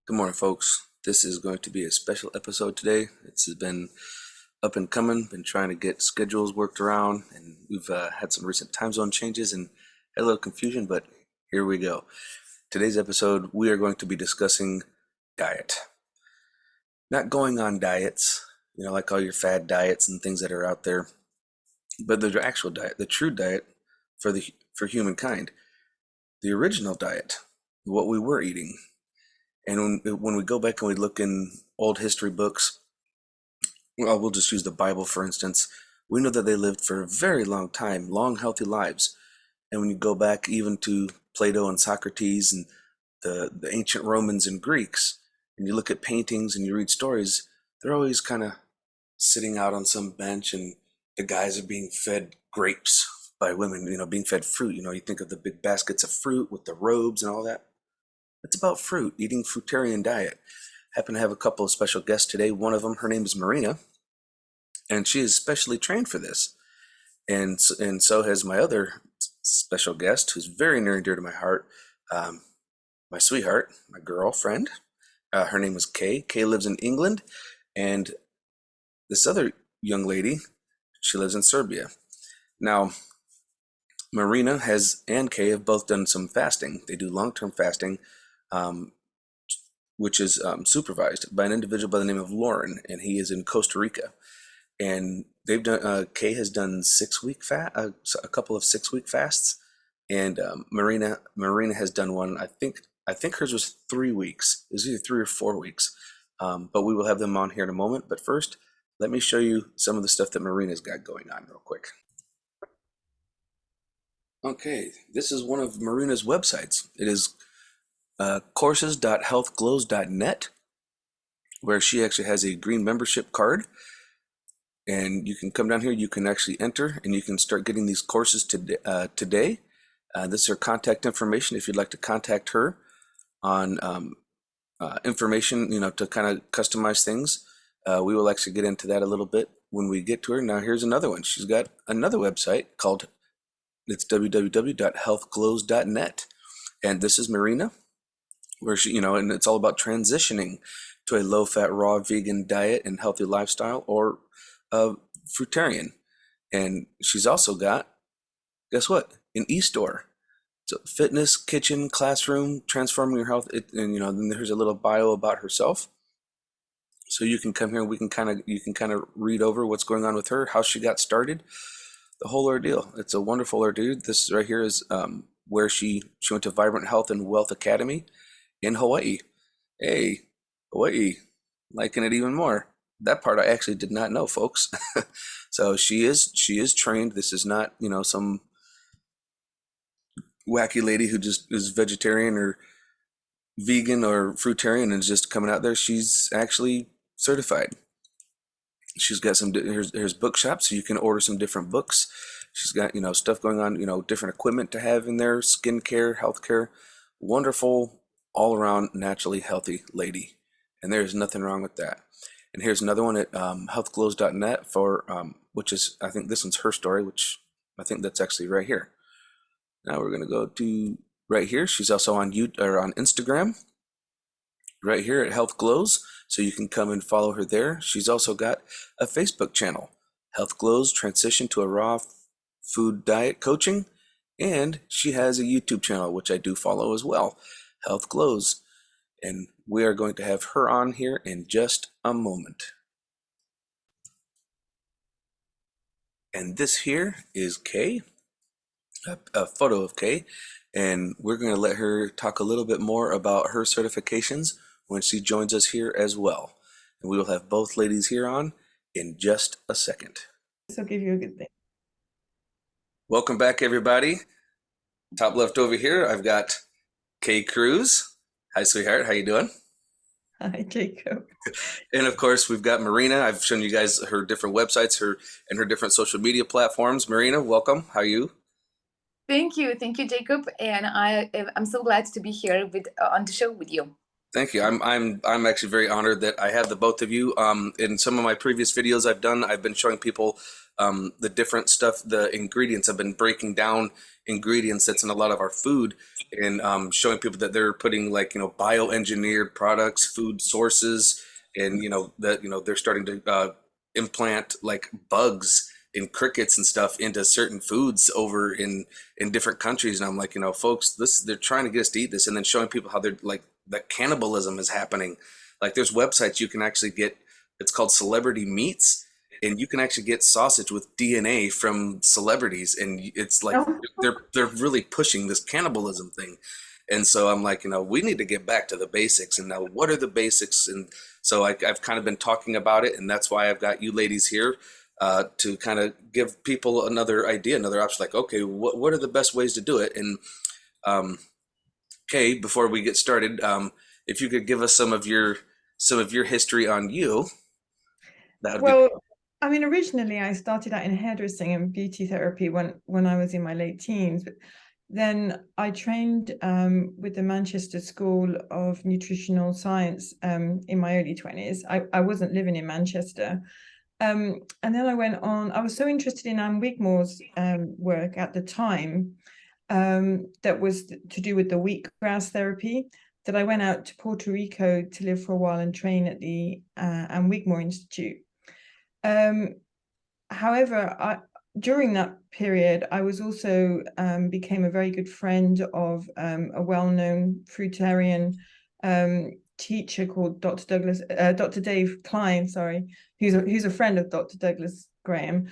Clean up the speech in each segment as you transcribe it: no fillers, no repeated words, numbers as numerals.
Good morning, folks. This is going to be a special episode today. It's been up and coming, been trying to get schedules worked around, and we've had some recent time zone changes and had a little confusion, but here we go. Today's episode, we are going to be discussing diet. Not going on diets, like all your fad diets and things that are out there, but the actual diet, the true diet for humankind, the original diet, what we were eating. And when we go back and we look in old history books, well, we'll just use the Bible, for instance. We know that they lived for a very long time, long, healthy lives. And when you go back even to Plato and Socrates and the ancient Romans and Greeks, and you look at paintings and you read stories, they're always kind of sitting out on some bench and the guys are being fed grapes by women, being fed fruit. You think of the big baskets of fruit with the robes and all that. It's about fruit, eating fruitarian diet. Happen to have a couple of special guests today. One of them, her name is Marina, and she is specially trained for this. And so has my other special guest, who's very near and dear to my heart, my sweetheart, my girlfriend. Her name is Kay. Kay lives in England, and this other young lady, she lives in Serbia. Now, Marina and Kay have both done some fasting. They do long-term fasting, which is supervised by an individual by the name of Lauren, and he is in Costa Rica. And they've done. Kay has done a couple of 6-week fasts, and Marina has done one. I think hers was 3 weeks. It was either 3 or 4 weeks. But we will have them on here in a moment. But first, let me show you some of the stuff that Marina's got going on real quick. Okay, this is one of Marina's websites. It is courses.healthglows.net, where she actually has a green membership card, and you can come down here, you can actually enter, and you can start getting these courses today. This is her contact information if you'd like to contact her on information, to kind of customize things. We will actually get into that a little bit when we get to her. Now here's another one. She's got another website called, it's www.healthglows.net, and this is Marina, where she, and it's all about transitioning to a low-fat, raw, vegan diet and healthy lifestyle, or fruitarian. And she's also got, guess what, an e-store. So fitness, kitchen, classroom, transforming your health. And then there's a little bio about herself. So you can come here and you can kind of read over what's going on with her, how she got started, the whole ordeal. It's a wonderful ordeal. This right here is where she went to Vibrant Health and Wealth Academy in Hawaii. Hey, Hawaii, liking it even more. That part I actually did not know, folks. So she is trained. This is not, some wacky lady who just is vegetarian or vegan or fruitarian and is just coming out there. She's actually certified. She's got here's bookshops, so you can order some different books. She's got, stuff going on, different equipment to have in there, skincare, healthcare. Wonderful, all around naturally healthy lady. And there's nothing wrong with that. And here's another one at healthglows.net for, which is, I think this one's her story, which I think that's actually right here. Now we're going to go to right here. She's also on on Instagram, right here at Health Glows. So you can come and follow her there. She's also got a Facebook channel, Health Glows Transition to a Raw Food Diet Coaching. And she has a YouTube channel, which I do follow as well, Health Glows. And we are going to have her on here in just a moment. And this here is Kay, a photo of Kay. And we're going to let her talk a little bit more about her certifications when she joins us here as well. And we will have both ladies here on in just a second. This will give you a good thing. Welcome back, everybody. Top left over here, I've got Kay Cruz. Hi, sweetheart. How you doing? Hi, Jacob. And of course, we've got Marina. I've shown you guys her different websites, her different social media platforms. Marina, welcome. How are you? Thank you, Jacob, and I'm so glad to be here with on the show with you. Thank you. I'm actually very honored that I have the both of you. In some of my previous videos I've done, I've been showing people the different stuff, the ingredients. I've been breaking down ingredients that's in a lot of our food and showing people that they're putting like bioengineered products, food sources, and that they're starting to implant like bugs and crickets and stuff into certain foods over in different countries. And I'm like, folks, this they're trying to get us to eat this, and then showing people how they're like that cannibalism is happening. Like there's websites you can actually get. It's called Celebrity Meats, and you can actually get sausage with DNA from celebrities, and it's like Oh, they're really pushing this cannibalism thing. And so I'm like, we need to get back to the basics. And now, what are the basics? And so I've kind of been talking about it, and that's why I've got you ladies here to kind of give people another idea, another option. Like, okay, what are the best ways to do it? And um, Kay, before we get started, if you could give us some of your history on you, that would be Well, I mean, originally I started out in hairdressing and beauty therapy when I was in my late teens. But then I trained with the Manchester School of Nutritional Science in my early 20s. I wasn't living in Manchester. And then I went on, I was so interested in Anne Wigmore's work at the time that was to do with the wheatgrass therapy, that I went out to Puerto Rico to live for a while and train at the Anne Wigmore Institute. Um, However, during that period, I was also became a very good friend of a well-known fruitarian teacher called Dr. Dave Klein, sorry, who's a friend of Dr. Douglas Graham,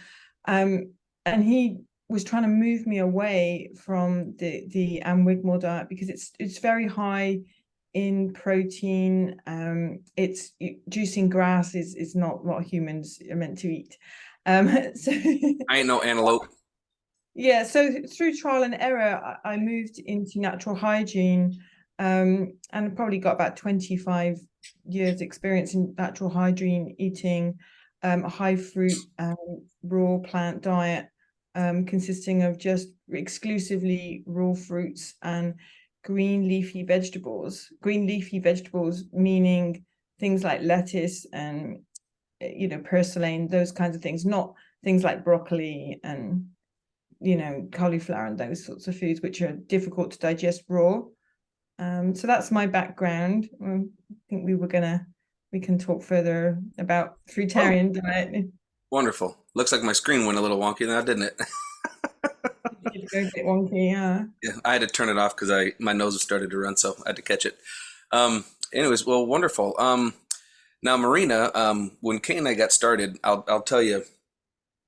and he was trying to move me away from the Anne Wigmore diet because it's very high in protein. It's juicing grass is not what humans are meant to eat. So I ain't no antelope. yeah, so through trial and error, I moved into natural hygiene, and probably got about 25 years experience in natural hygiene, eating a high fruit, raw plant diet, consisting of just exclusively raw fruits and green leafy vegetables. Green leafy vegetables meaning things like lettuce and purslane, those kinds of things, not things like broccoli and cauliflower and those sorts of foods, which are difficult to digest raw. So that's my background. I think we can talk further about Oh, fruitarian diet. wonderful. Looks like my screen went a little wonky now, didn't it? It did go a bit wonky, yeah. Yeah, I had to turn it off because my nose started to run, so I had to catch it. Anyways, well, wonderful. Now, Marina, when Kay and I got started, I'll tell you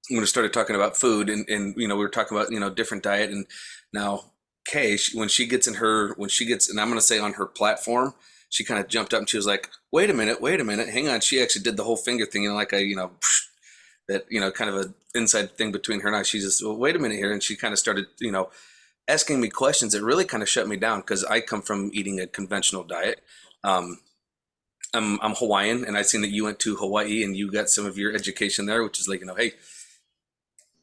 when we started talking about food, and we were talking about different diet, and now Kay, when she gets, and I'm going to say on her platform, she kind of jumped up and she was like, wait a minute, hang on. She actually did the whole finger thing, like a that kind of an inside thing between her and I. She just, well, wait a minute here, and she kind of started asking me questions that really kind of shut me down because I come from eating a conventional diet. Um, I'm Hawaiian, and I've seen that you went to Hawaii and you got some of your education there, which is like, hey,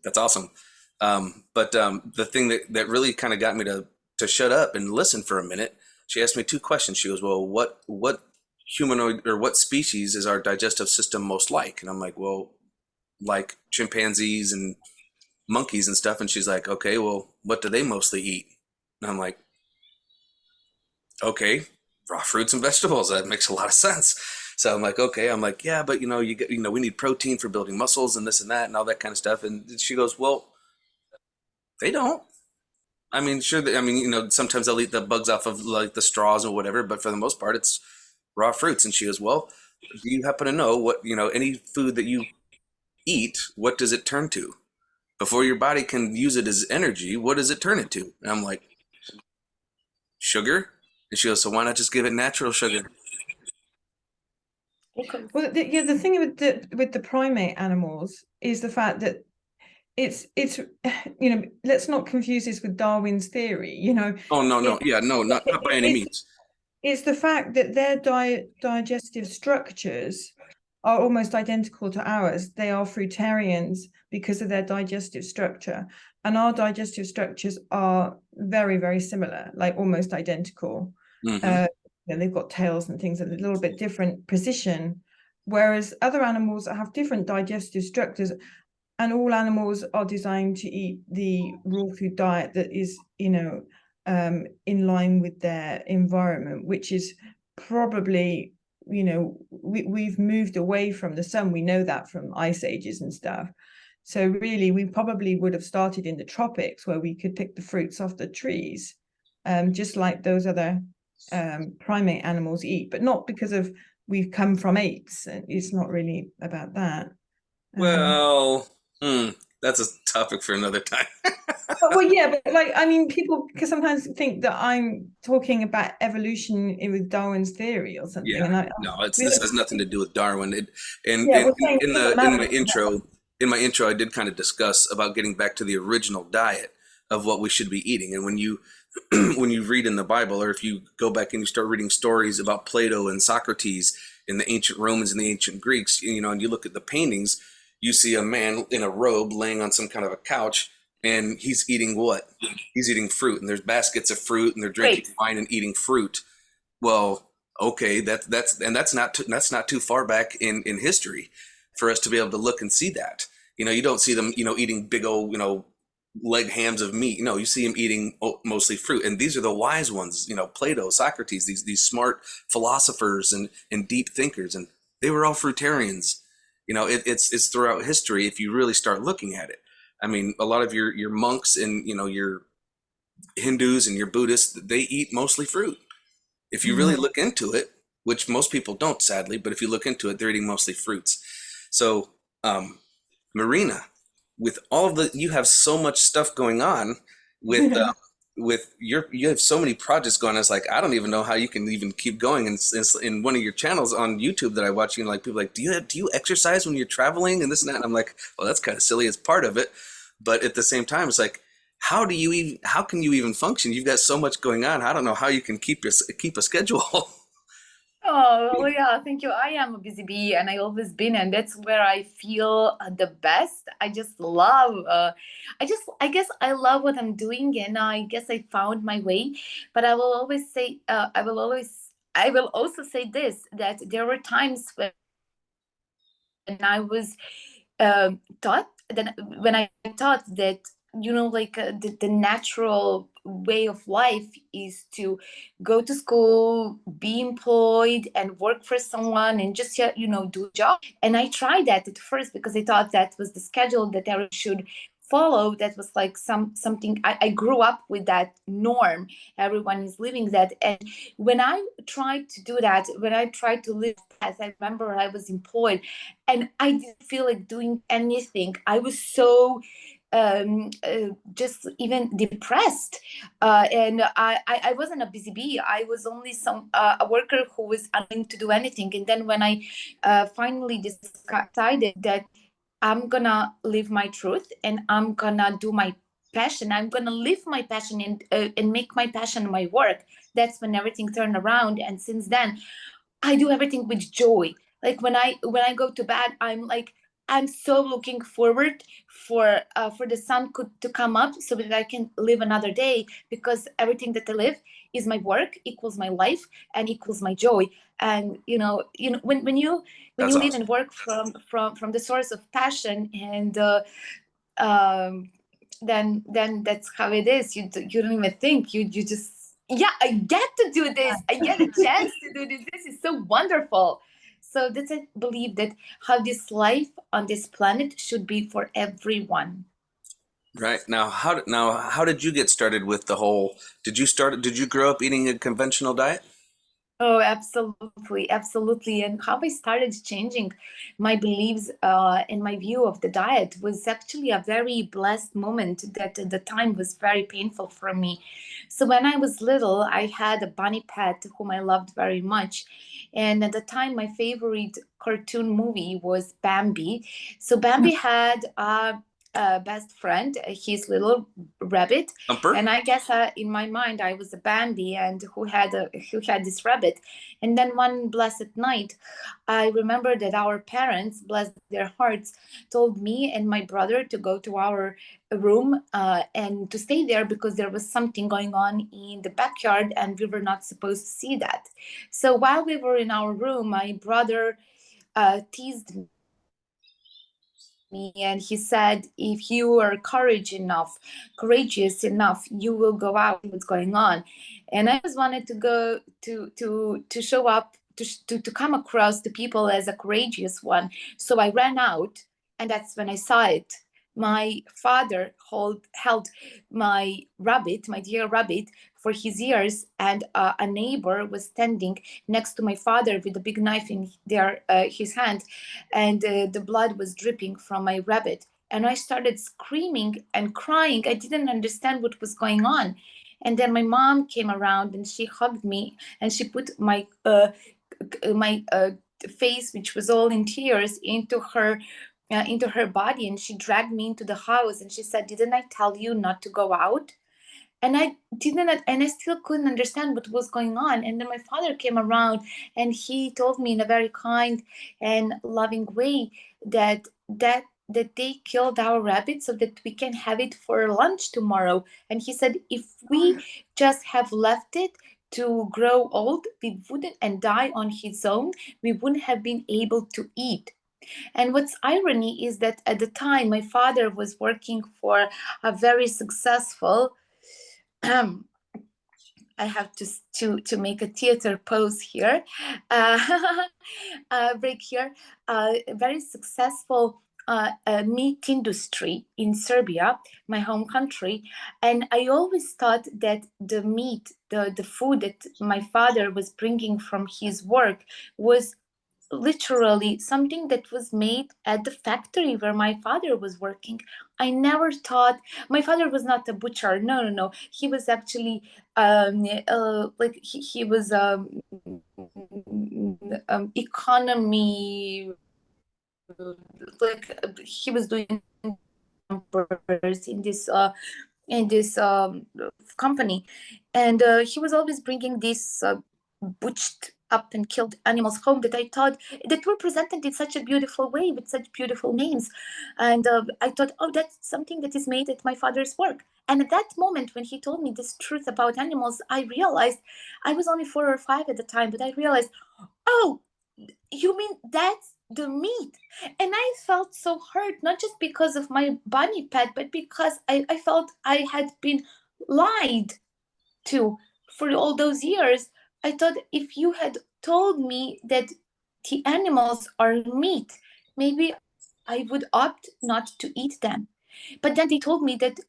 that's awesome. But the thing that really kind of got me to shut up and listen for a minute, she asked me two questions. She goes, well, what humanoid or what species is our digestive system most like? And I'm like, well, like chimpanzees and monkeys and stuff. And she's like, okay, well, what do they mostly eat? And I'm like, okay, raw fruits and vegetables. That makes a lot of sense. So I'm like, okay. I'm like, yeah, but we need protein for building muscles and this and that and all that kind of stuff. And she goes, well, they don't. I mean, sure. I mean, sometimes they'll eat the bugs off of like the straws or whatever, but for the most part, it's raw fruits. And she goes, well, do you happen to know what, any food that you eat, what does it turn to? Before your body can use it as energy, what does it turn it to? And I'm like, sugar? And she goes, so why not just give it natural sugar? okay. Well, yeah, the thing with the primate animals is the fact that it's let's not confuse this with Darwin's theory. Oh, no, no. it, Yeah, no, not by any it's means. it's the fact that their digestive structures are almost identical to ours. They are fruitarians because of their digestive structure. And our digestive structures are very, very similar, like almost identical. They've got tails and things, a little bit different position. Whereas other animals have different digestive structures, and all animals are designed to eat the raw food diet that is, in line with their environment, which is probably, we've moved away from the sun. We know that from ice ages and stuff. So really, we probably would have started in the tropics where we could pick the fruits off the trees, just like those other primate animals eat, but not because of we've come from apes. It's not really about that. Well, that's a topic for another time. Well, yeah, but like, I mean, people can sometimes think that I'm talking about evolution with Darwin's theory or something, Yeah, and no, this has nothing to do with Darwin. And yeah, we're saying in it doesn't in matter. my intro, I did kind of discuss about getting back to the original diet of what we should be eating. And when you when you read in the Bible, or if you go back and you start reading stories about Plato and Socrates and the ancient Romans and the ancient Greeks, and you look at the paintings, you see a man in a robe laying on some kind of a couch, and he's eating what? He's eating fruit, and there's baskets of fruit, and they're drinking Great. wine and eating fruit. Well, okay, that's not too far back in history for us to be able to look and see that. You don't see them, eating big old, leg hams of meat. No, you see them eating mostly fruit, and these are the wise ones. Plato, Socrates, these smart philosophers and deep thinkers, and they were all fruitarians. It's throughout history if you really start looking at it. I mean, a lot of your monks and your Hindus and your Buddhists, they eat mostly fruit. If you really look into it, which most people don't, sadly, but if you look into it, they're eating mostly fruits. So, Marina, with all of you have so much stuff going on with you have so many projects going on. It's like I don't even know how you can even keep going. And in one of your channels on YouTube that I watch, like people are like, do you exercise when you're traveling and this and that? And I'm like, well, that's kind of silly. It's part of it, but at the same time, it's like, how can you even function? You've got so much going on. I don't know how you can keep a schedule. Oh, well, yeah, thank you. I am a busy bee, and I always been, and that's where I feel the best. I just love, I guess I love what I'm doing, and I guess I found my way. But I will always say, I will also say this, that there were times when I was taught that when I thought that like the natural way of life is to go to school, be employed, and work for someone, and just do a job. And I tried that at first because I thought that was the schedule that everyone should follow. That was like something I grew up with, that norm. Everyone is living that. And when I tried to do that, when I tried to live as I remember, I was employed and I didn't feel like doing anything. I was so just even depressed, and I wasn't a busy bee. I was only a worker who was unwilling to do anything. And then when I finally decided that I'm gonna live my truth and I'm gonna do my passion, I'm gonna live my passion and make my passion my work, that's when everything turned around. And since then I do everything with joy. Like when I go to bed, I'm so looking forward for the sun to come up so that I can live another day, because everything that I live is my work, equals my life, and equals my joy. And when That's you live awesome. and work from the source of passion, and um, then that's how it is. You don't even think. You just, yeah, I get to do this. I get a chance to do this. This is so wonderful. So that's, I believe that how this life on this planet should be for everyone. Right now, how did you get started with the whole? Did you grow up eating a conventional diet? Oh, absolutely, absolutely. And how I started changing my beliefs and my view of the diet was actually a very blessed moment that at the time was very painful for me. So when I was little, I had a bunny pet whom I loved very much. And at the time, my favorite cartoon movie was Bambi. So Bambi had best friend, his little rabbit. Umper? And I guess in my mind I was a Bambi and who had this rabbit. And then one blessed night, I remember that our parents, bless their hearts, told me and my brother to go to our room and to stay there because there was something going on in the backyard and we were not supposed to see that. So while we were in our room, my brother teased me and he said, if you are courageous enough, you will go out and what's going on. And I always wanted to go to show up, to come across the people as a courageous one. So I ran out, and that's when I saw it. My father held my rabbit, my dear rabbit, for his ears, and a neighbor was standing next to my father with a big knife in his hand, and the blood was dripping from my rabbit. And I started screaming and crying. I didn't understand what was going on. And then my mom came around and she hugged me and she put my face, which was all in tears, into her body, and she dragged me into the house and she said, "Didn't I tell you not to go out?" And I still couldn't understand what was going on. And then my father came around and he told me in a very kind and loving way that they killed our rabbit so that we can have it for lunch tomorrow. And he said, if we just have left it to grow old, we wouldn't, and die on his own, we wouldn't have been able to eat. And what's irony is that at the time my father was working for a very successful I have to make a theater pose here, break here. Very successful meat industry in Serbia, my home country, and I always thought that the meat, the food that my father was bringing from his work was literally something that was made at the factory where my father was working. I never thought my father was not a butcher. No, no, no. He was actually like he was economy, like he was doing numbers in this company, and he was always bringing these butchered up and killed animals home that I thought that were presented in such a beautiful way with such beautiful names, and I thought, oh, that's something that is made at my father's work. And at that moment when he told me this truth about animals, I realized, I was only 4 or 5 at the time, but I realized, oh, you mean that's the meat? And I felt so hurt, not just because of my bunny pet, but because I felt I had been lied to for all those years. I thought, if you had told me that the animals are meat, maybe I would opt not to eat them. But then they told me that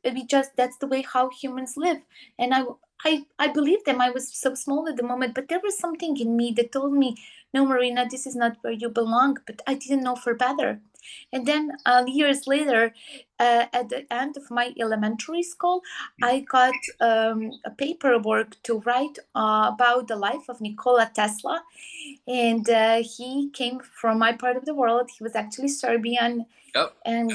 that's the way how humans live. And I believed them. I was so small at the moment, but there was something in me that told me, no, Marina, this is not where you belong. But I didn't know for better. And then years later, at the end of my elementary school, I got a paperwork to write about the life of Nikola Tesla. And he came from my part of the world. He was actually Serbian. Yep. And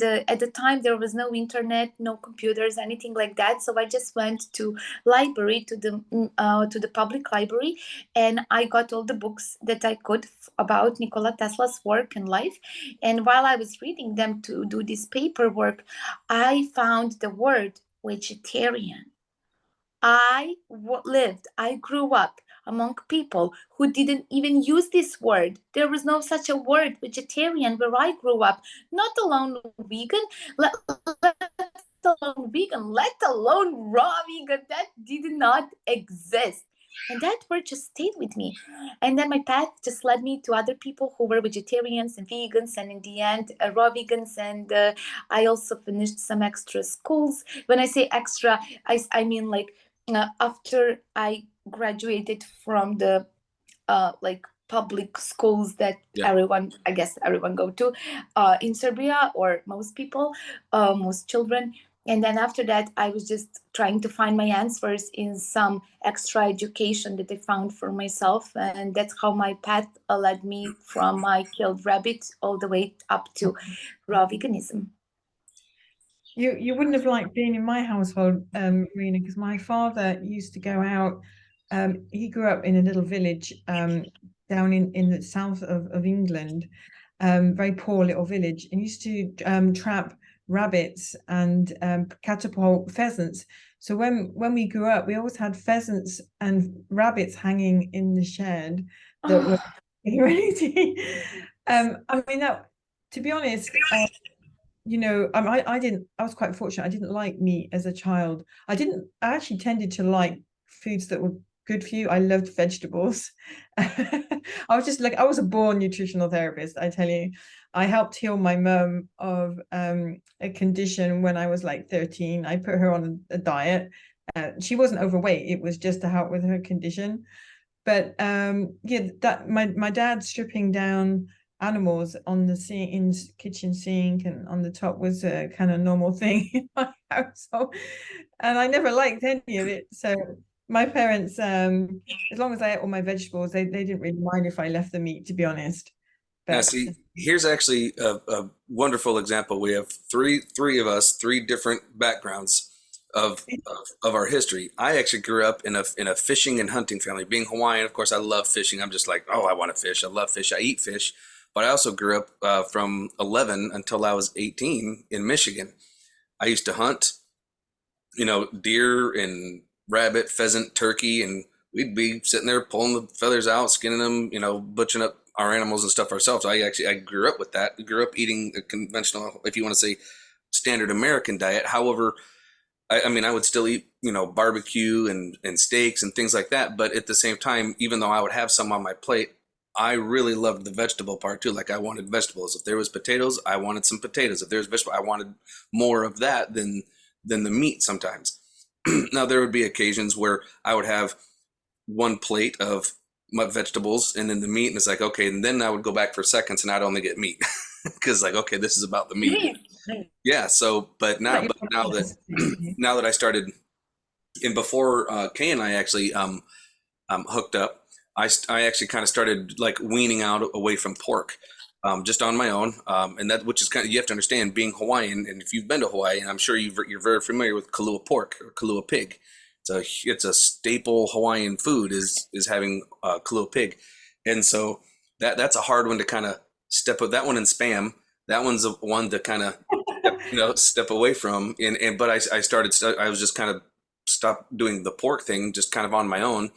at the time there was no internet, no computers, anything like that. So I just went to library, to the public library, and I got all the books that I could about Nikola Tesla's work and life. And while I was reading them to do this paperwork, I found the word vegetarian. I grew up among people who didn't even use this word. There was no such a word, vegetarian, where I grew up, not alone vegan, let let alone raw vegan. That did not exist. And that word just stayed with me. And then my path just led me to other people who were vegetarians and vegans, and in the end, raw vegans. And I also finished some extra schools. When I say extra, I mean like after I graduated from the like public schools that I guess everyone go to in Serbia, or most people, most children. And then after that, I was just trying to find my answers in some extra education that I found for myself. And that's how my path led me from my killed rabbit all the way up to raw veganism. You wouldn't have liked being in my household, Marina, because my father used to go out. He grew up in a little village down in the south of England, very poor little village, and used to trap rabbits and catapult pheasants. So when we grew up, we always had pheasants and rabbits hanging in the shed that were Oh, ready to. I mean that. To be honest, I was quite fortunate. I didn't like meat as a child. I actually tended to like foods that were good for you. I loved vegetables. I was a born nutritional therapist, I tell you. I helped heal my mum of a condition when I was like 13. I put her on a diet. She wasn't overweight, it was just to help with her condition. But yeah, that my dad stripping down animals on the sink in kitchen sink and on the top was a kind of normal thing in my household, and I never liked any of it. So my parents, as long as I ate all my vegetables, they didn't really mind if I left the meat, to be honest. Now, But see, here's actually a wonderful example. We have three of us, three different backgrounds of our history. I actually grew up in a fishing and hunting family. Being Hawaiian, of course, I love fishing. I'm just like, oh, I want to fish. I love fish. I eat fish. But I also grew up from 11 until I was 18 in Michigan. I used to hunt, deer and rabbit, pheasant, turkey, and we'd be sitting there pulling the feathers out, skinning them, butchering up our animals and stuff ourselves. I grew up with that. I grew up eating a conventional, if you want to say, standard American diet. However, I mean, I would still eat, barbecue and steaks and things like that. But at the same time, even though I would have some on my plate, I really loved the vegetable part too. Like I wanted vegetables. If there was potatoes, I wanted some potatoes. If there was vegetable, I wanted more of that than the meat sometimes. Now there would be occasions where I would have one plate of my vegetables and then the meat, and it's like okay, and then I would go back for seconds and I'd only get meat because like okay, this is about the meat. really? Yeah. So, like but now that your now that I started, and before Kay and I actually hooked up, I actually kind of started like weaning out away from pork, just on my own, and that which is kind of you have to understand being Hawaiian, and if you've been to Hawaii, and I'm sure you're very familiar with Kalua pork or Kalua pig. It's a staple Hawaiian food is having Kalua pig, and so that's a hard one to kind of step with that one in spam. That one's a one to kind of step away from, and but I was just kind of stopped doing the pork thing just kind of on my own,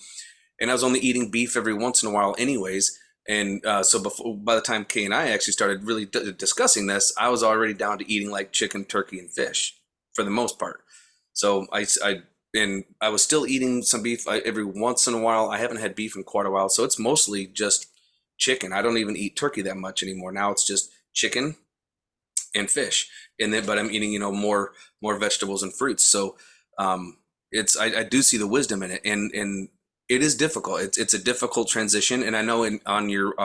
and I was only eating beef every once in a while, anyways. And so by the time Kay and I actually started really discussing this, I was already down to eating like chicken, turkey, and fish for the most part. So I was still eating some beef every once in a while. I haven't had beef in quite a while, so it's mostly just chicken. I don't even eat turkey that much anymore. Now it's just chicken and fish, and then but I'm eating more vegetables and fruits. So it's I do see the wisdom in it, and it is difficult. It's a difficult transition, and I know on your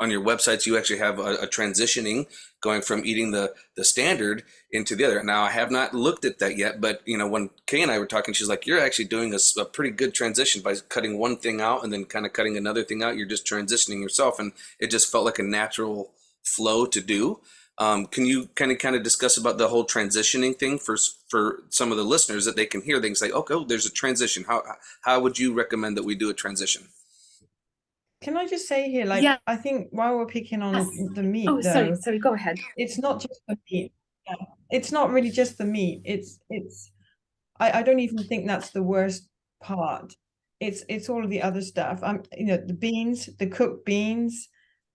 websites you actually have a transitioning going from eating the standard into the other. Now I have not looked at that yet, but when Kay and I were talking, she's like, "You're actually doing a pretty good transition by cutting one thing out and then kind of cutting another thing out. You're just transitioning yourself," and it just felt like a natural flow to do. Can you kind of discuss about the whole transitioning thing for some of the listeners that they can hear things like, okay, oh, there's a transition. How would you recommend that we do a transition? Can I just say here, like, Yes. I think while we're picking on the meat, Oh, sorry, though, sorry, go ahead. it's not just the meat. Yeah. It's not really just the meat. I don't even think that's the worst part. It's all of the other stuff. The beans, the cooked beans,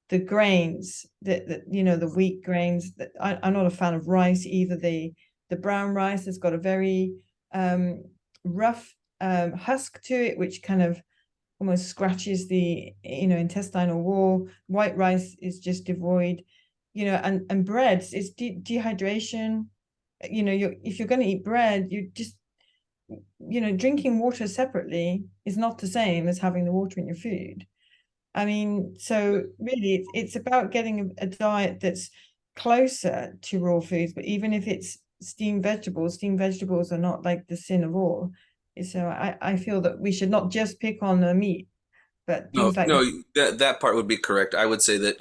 the grains, the wheat grains. That I'm not a fan of rice either. The brown rice has got a very rough husk to it, which kind of almost scratches the intestinal wall. White rice is just devoid, and breads is dehydration. If you're going to eat bread, you just drinking water separately is not the same as having the water in your food. I mean, so really it's about getting a diet that's closer to raw foods, but even if it's steamed vegetables are not like the sin of all. So I feel that we should not just pick on the meat, but No, things like no, that part would be correct. I would say that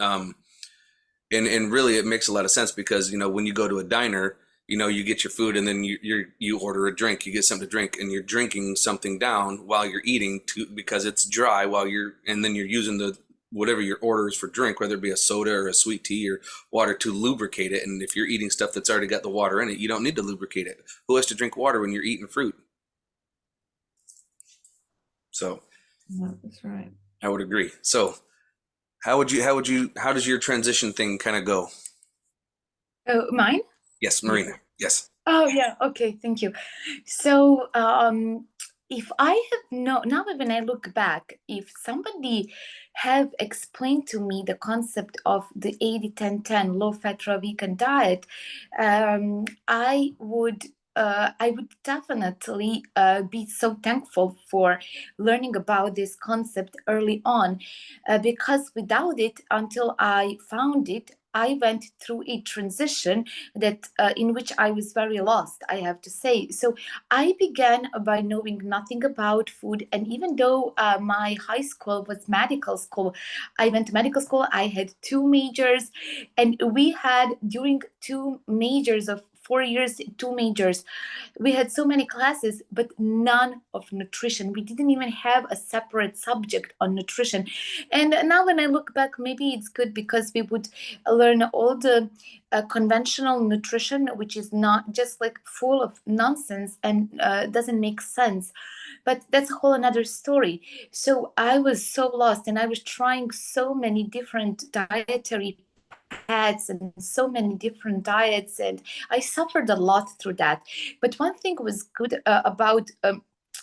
and really it makes a lot of sense because when you go to a diner, you get your food and then you order a drink, you get something to drink, and you're drinking something down while you're eating because it's dry and then you're using the whatever your order is for drink, whether it be a soda or a sweet tea or water, to lubricate it. And if you're eating stuff that's already got the water in it, you don't need to lubricate it. Who has to drink water when you're eating fruit? So That's right. I would agree. So how does your transition thing kind of go? Mine? Yes, Marina. Yes. Oh yeah, okay, thank you. So if I have now when I look back, if somebody have explained to me the concept of the 80-10-10 low fat raw vegan diet, I would definitely be so thankful for learning about this concept early on, because without it, until I found it, I went through a transition that in which I was very lost, I have to say. So I began by knowing nothing about food, and even though my high school was medical school, I went to medical school. I had 2 majors, and we had during 2 majors of 4 years, 2 majors, we had so many classes, but none of nutrition. We didn't even have a separate subject on nutrition. And now when I look back, maybe it's good because we would learn all the conventional nutrition, which is not just like full of nonsense and doesn't make sense. But that's a whole another story. So I was so lost, and I was trying so many different dietary paths and so many different diets, and I suffered a lot through that. But one thing was good about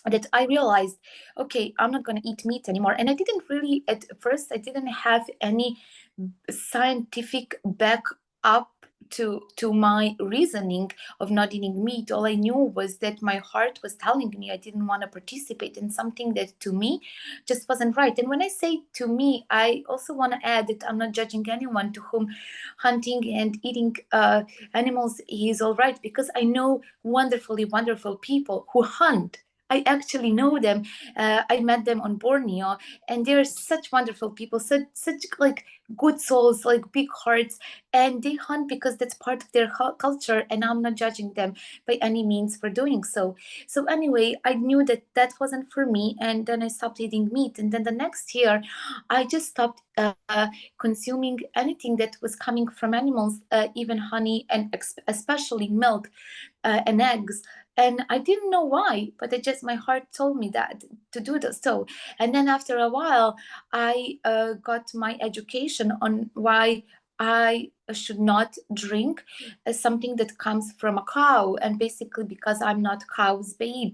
that I realized, okay, I'm not going to eat meat anymore. And I didn't really, at first, I didn't have any scientific back up to my reasoning of not eating meat. All I knew was that my heart was telling me I didn't want to participate in something that to me just wasn't right. And when I say to me, I also want to add that I'm not judging anyone to whom hunting and eating animals is all right, because I know wonderful people who hunt. I actually know them. I met them on Borneo, and they're such wonderful people, such like good souls, like big hearts, and they hunt because that's part of their culture, and I'm not judging them by any means for doing so. So anyway, I knew that that wasn't for me, and then I stopped eating meat. And then the next year, I just stopped consuming anything that was coming from animals, even honey, and especially milk and eggs. And I didn't know why, but my heart told me that to do this. So, and then after a while, I got my education on why I should not drink something that comes from a cow, and basically because I'm not cow's baby.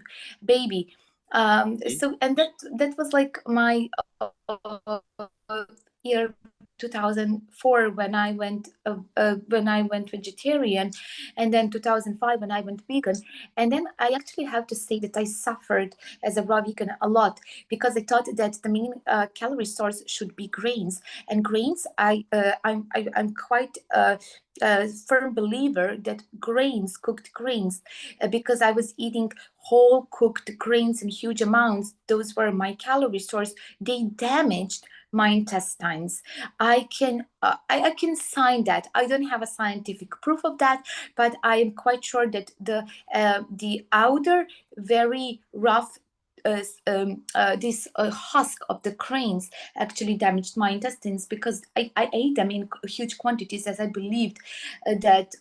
So, and that was like my year 2004 when I went vegetarian, and then 2005 when I went vegan. And then I actually have to say that I suffered as a raw vegan a lot, because I thought that the main calorie source should be grains, and grains I'm quite a firm believer that cooked grains, because I was eating whole cooked grains in huge amounts. Those were my calorie source. They damaged my intestines. I can sign that. I don't have a scientific proof of that, but I am quite sure that the outer very rough this husk of the grains actually damaged my intestines, because I ate them in huge quantities, as I believed that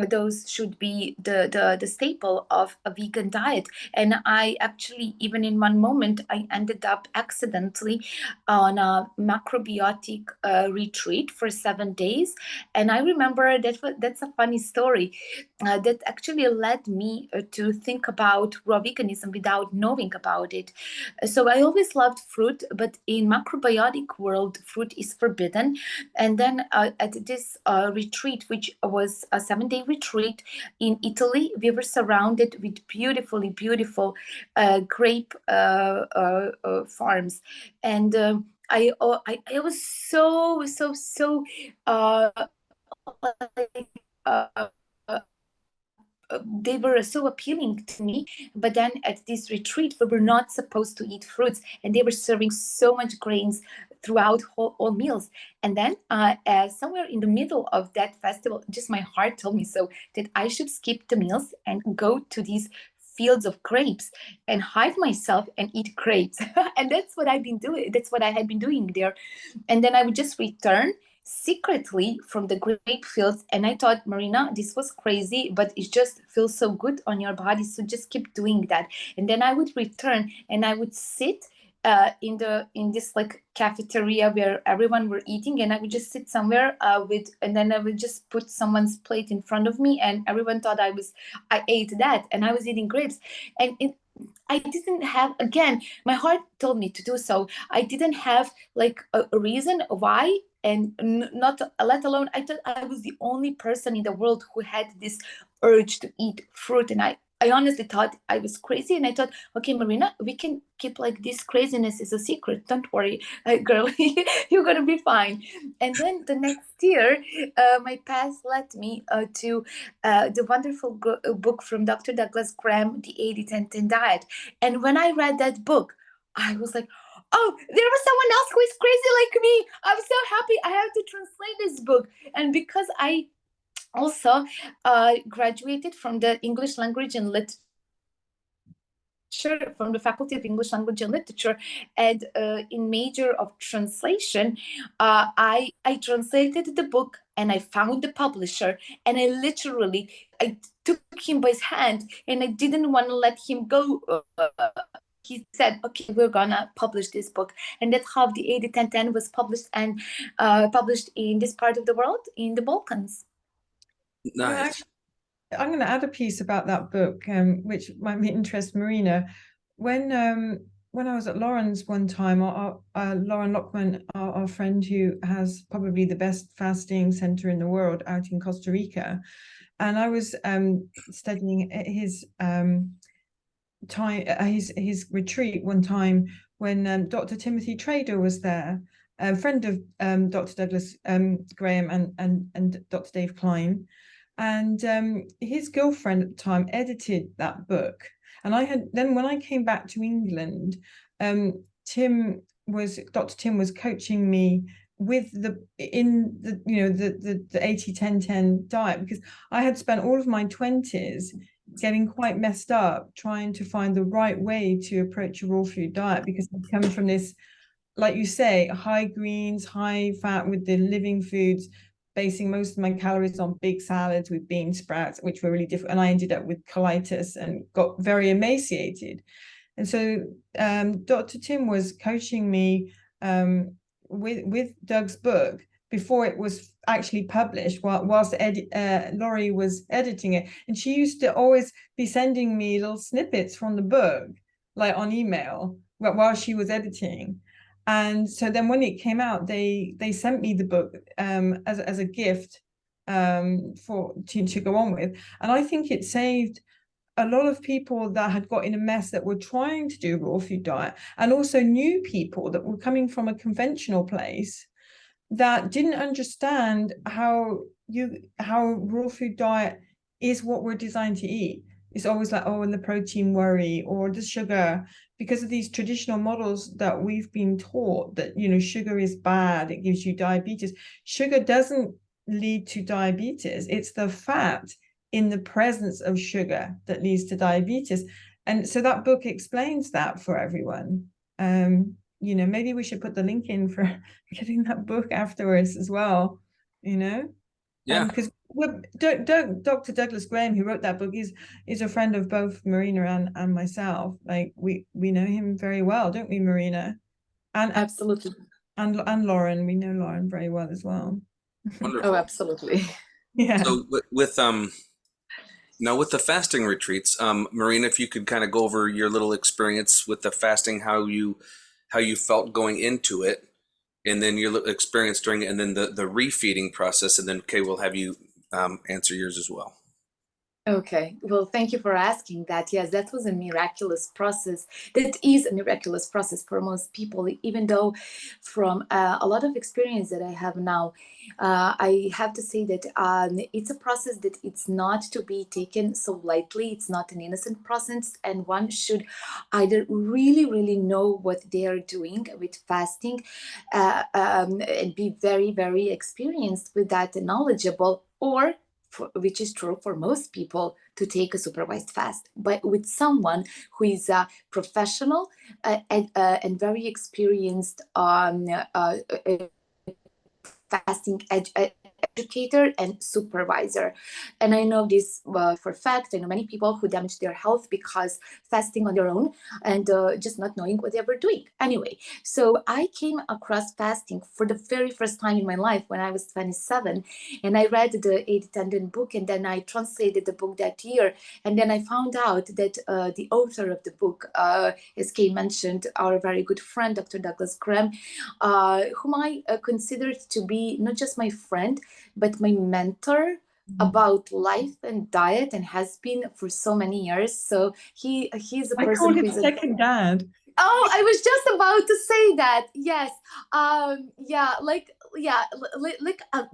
those should be the staple of a vegan diet. And I actually, even in one moment, I ended up accidentally on a macrobiotic retreat for 7 days. And I remember that's a funny story that actually led me to think about raw veganism without knowing about it. So I always loved fruit, but in macrobiotic world, fruit is forbidden. And then at this retreat, which was a 7-day retreat in Italy, we were surrounded with beautiful grape farms. And I was so uh, like, they were so appealing to me. But then at this retreat, we were not supposed to eat fruits, and they were serving so much grains throughout all meals. And then somewhere in the middle of that festival, just my heart told me so, that I should skip the meals and go to these fields of grapes and hide myself and eat grapes. And that's what I've been doing. That's what I had been doing there. And then I would just return secretly from the grape fields. And I thought, Marina, this was crazy, but it just feels so good on your body. So just keep doing that. And then I would return and I would sit in this like cafeteria where everyone were eating, and I would just sit somewhere and then I would just put someone's plate in front of me, and everyone thought I ate that, and I was eating grapes. And I didn't have, again, my heart told me to do so. I didn't have like a reason why, and not let alone I thought I was the only person in the world who had this urge to eat fruit. And I honestly thought I was crazy, and I thought, okay, Marina, we can keep like this craziness is a secret. Don't worry, girlie, you're gonna be fine. And then the next year, my path led me to the wonderful book from Dr. Douglas Graham, The 80-10-10 Diet. And when I read that book, I was like, oh, there was someone else who is crazy like me. I'm so happy I have to translate this book. And because I also graduated from the English language and literature, from the Faculty of English Language and Literature, and in major of translation, I translated the book, and I found the publisher, and I took him by his hand, and I didn't want to let him go. He said, okay, we're gonna publish this book. And that's how the 80-10-10 was published, and published in this part of the world, in the Balkans. Nice. I'm going to add a piece about that book, which might interest Marina. When I was at Lauren's one time, Lauren Lockman, our friend who has probably the best fasting center in the world out in Costa Rica, and I was studying his his retreat one time when Dr. Timothy Trader was there, a friend of Dr. Douglas Graham and Dr. Dave Klein. And his girlfriend at the time edited that book. And then when I came back to England, Dr. Tim was coaching me with the 80-10-10 diet, because I had spent all of my 20s getting quite messed up trying to find the right way to approach a raw food diet, because I'd come from this, like you say, high greens, high fat with the living foods, basing most of my calories on big salads with bean sprouts, which were really different. And I ended up with colitis and got very emaciated. And so Dr. Tim was coaching me with Doug's book before it was actually published, whilst Laurie was editing it. And she used to always be sending me little snippets from the book, like on email, while she was editing. And so then when it came out, they sent me the book as a gift to go on with. And I think it saved a lot of people that had got in a mess that were trying to do raw food diet, and also new people that were coming from a conventional place that didn't understand how raw food diet is what we're designed to eat. It's always like, oh, and the protein worry, or the sugar, because of these traditional models that we've been taught that, sugar is bad, it gives you diabetes. Sugar doesn't lead to diabetes. It's the fat in the presence of sugar that leads to diabetes. And so that book explains that for everyone. Maybe we should put the link in for getting that book afterwards as well, Yeah. because Dr. Douglas Graham, who wrote that book, is a friend of both Marina and myself. Like we know him very well, don't we, Marina? And absolutely. And Lauren, we know Lauren very well as well. Wonderful. Oh, absolutely. Yeah. So with now with the fasting retreats, Marina, if you could kind of go over your little experience with the fasting, how you felt going into it, and then your experience during it, and then the refeeding process, and then Kay will have you answer yours as well. Okay, well, thank you for asking that. Yes, that was a miraculous process. That is a miraculous process for most people, even though from a lot of experience that I have now, I have to say that it's a process that it's not to be taken so lightly. It's not an innocent process, and one should either really, really know what they are doing with fasting and be very, very experienced with that and knowledgeable, or which is true for most people, to take a supervised fast, but with someone who is a professional and very experienced fasting educator and supervisor. And I know this for a fact. I know many people who damage their health because fasting on their own and just not knowing what they were doing. Anyway, so I came across fasting for the very first time in my life when I was 27, and I read the 80 book, and then I translated the book that year. And then I found out that the author of the book, as Kay mentioned, our very good friend, Dr. Douglas Graham, whom I considered to be not just my friend, but my mentor about life and diet, and has been for so many years. So he's a I person call who him is a second dad. Oh, I was just about to say that. Yes. Yeah, like a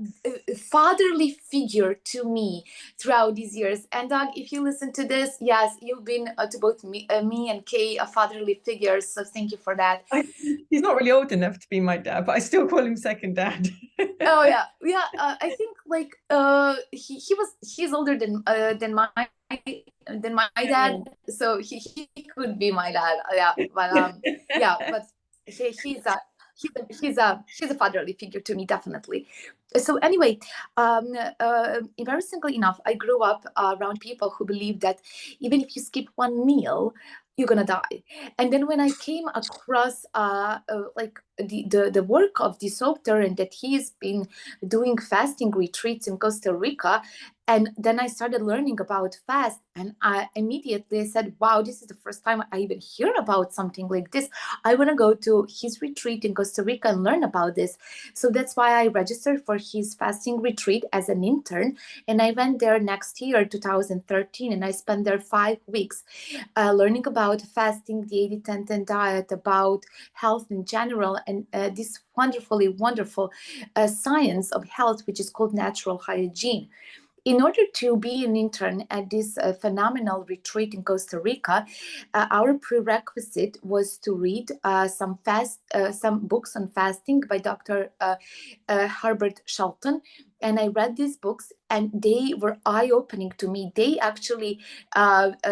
fatherly figure to me throughout these years. And Doug, if you listen to this, yes, you've been to both me and Kay a fatherly figure. So thank you for that. He's not really old enough to be my dad, but I still call him second dad. Oh yeah, yeah. I think like he's older than my dad, so he could be my dad. Yeah, but yeah, but he's a fatherly figure to me, definitely. So anyway, embarrassingly enough, I grew up around people who believe that even if you skip one meal, you're gonna die. And then when I came across like the work of this author, and that he's been doing fasting retreats in Costa Rica, and then I started learning about fast, and I immediately said, wow, this is the first time I even hear about something like this. I want to go to his retreat in Costa Rica and learn about this. So that's why I registered for his fasting retreat as an intern, and I went there next year, 2013, and I spent there 5 weeks learning about fasting, the 80-10-10 diet, about health in general, and this wonderfully wonderful science of health, which is called natural hygiene. In order to be an intern at this phenomenal retreat in Costa Rica, our prerequisite was to read some books on fasting by Dr. Herbert Shelton. And I read these books, and they were eye-opening to me. They actually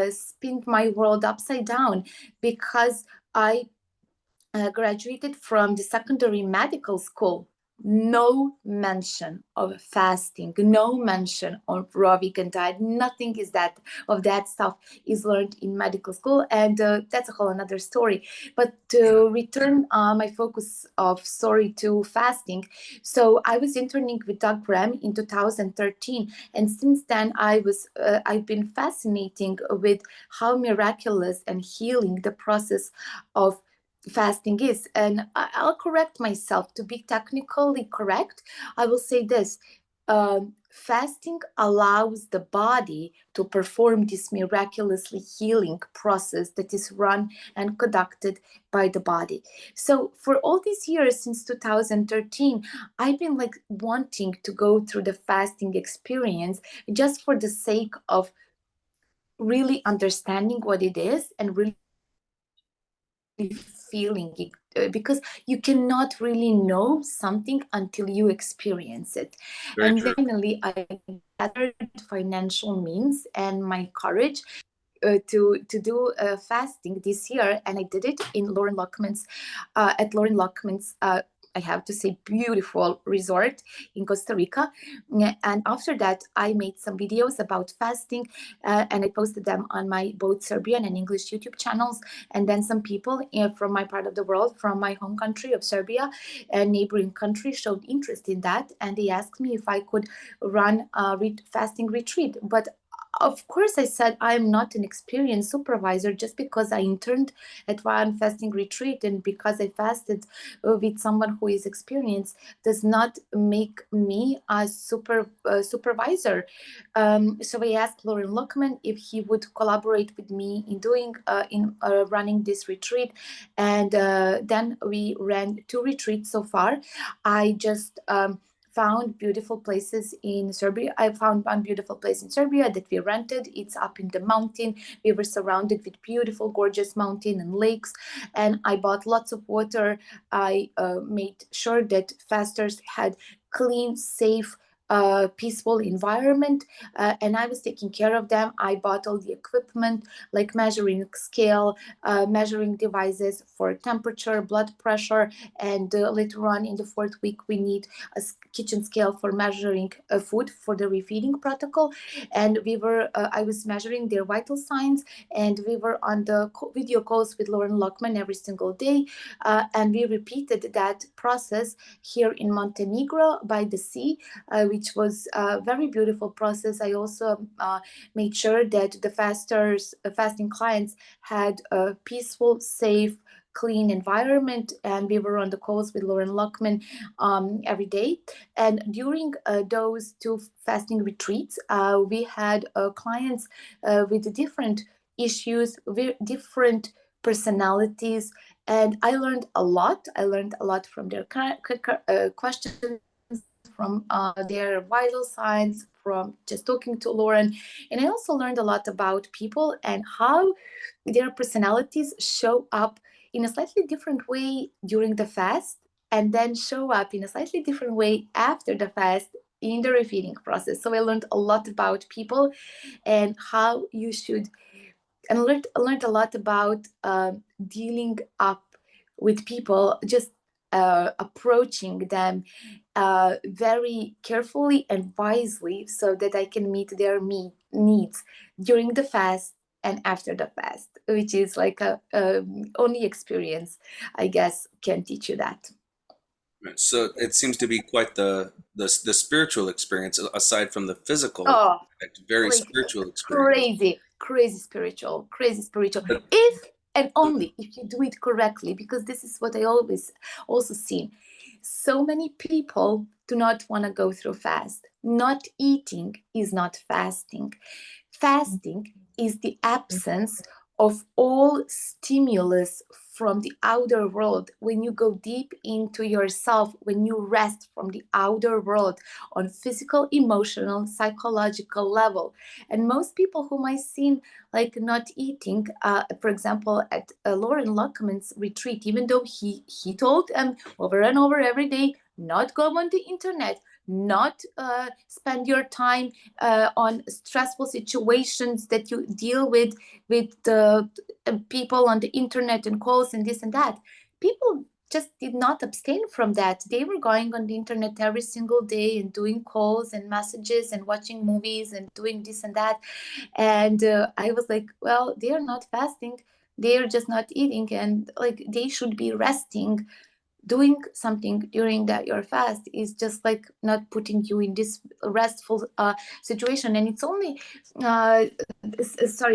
spin my world upside down, because I graduated from the secondary medical school. No mention of fasting, no mention of raw vegan diet. Nothing is that of that stuff is learned in medical school, and that's a whole another story. But to return my focus of story to fasting, so I was interning with Doug Graham in 2013, and since then I've been fascinating with how miraculous and healing the process of fasting is. And I'll correct myself to be technically correct. I will say this: fasting allows the body to perform this miraculously healing process that is run and conducted by the body. So for all these years since 2013, I've been like wanting to go through the fasting experience, just for the sake of really understanding what it is and really feeling it, because you cannot really know something until you experience it. Very And true. finally, I gathered financial means and my courage to do fasting this year, and I did it in Lauren Lockman's at Lauren Lockman's. I have to say, beautiful resort in Costa Rica. And after that, I made some videos about fasting, and I posted them on my both Serbian and English YouTube channels. And then some people from my part of the world, from my home country of Serbia and neighboring countries, showed interest in that, and they asked me if I could run a fasting retreat. But of course, I said I'm not an experienced supervisor. Just because I interned at one fasting retreat and because I fasted with someone who is experienced does not make me a supervisor. So I asked Lauren Lockman if he would collaborate with me in doing in running this retreat, and then we ran 2 retreats so far. I just found beautiful places in Serbia. I found one beautiful place in Serbia that we rented. It's up in the mountain. We were surrounded with beautiful, gorgeous mountain and lakes. And I bought lots of water. I made sure that fasters had clean, safe, peaceful environment, and I was taking care of them. I bought all the equipment like measuring scale, measuring devices for temperature, blood pressure, and later on in the 4th week we need a kitchen scale for measuring food for the refeeding protocol. And I was measuring their vital signs, and we were on the video calls with Lauren Lockman every single day, and we repeated that process here in Montenegro by the sea, which was a very beautiful process. I also made sure that the fasting clients had a peaceful, safe, clean environment, and we were on the calls with Lauren Lockman every day. And during those 2 fasting retreats, we had clients with different issues, different personalities, and I learned a lot. I learned a lot from their questions, from their vital signs, from just talking to Lauren. And I also learned a lot about people and how their personalities show up in a slightly different way during the fast, and then show up in a slightly different way after the fast in the refeeding process. So I learned a lot about people and how you should, and learned a lot about dealing up with people, just approaching them very carefully and wisely so that I can meet their needs during the fast and after the fast, which is like a only experience, I guess, can teach you that. So it seems to be quite the spiritual experience aside from the physical Oh, aspect. Very like spiritual experience. crazy spiritual, crazy spiritual. If and only if you do it correctly, because this is what I always also see. So many people do not want to go through fast. Not eating is not fasting. Fasting is the absence of all stimulus from the outer world. When you go deep into yourself, when you rest from the outer world on physical, emotional, psychological level. And most people whom I seen like not eating, for example, at Lauren Lockman's retreat, even though he told them over and over every day, not go on the internet, not spend your time on stressful situations that you deal with the people on the internet and calls and this and that. People just did not abstain from that. They were going on the internet every single day and doing calls and messages and watching movies and doing this and that. And I was like, well, they are not fasting. They are just not eating, and like they should be resting. Doing something during that your fast is just like not putting you in this restful situation. And it's only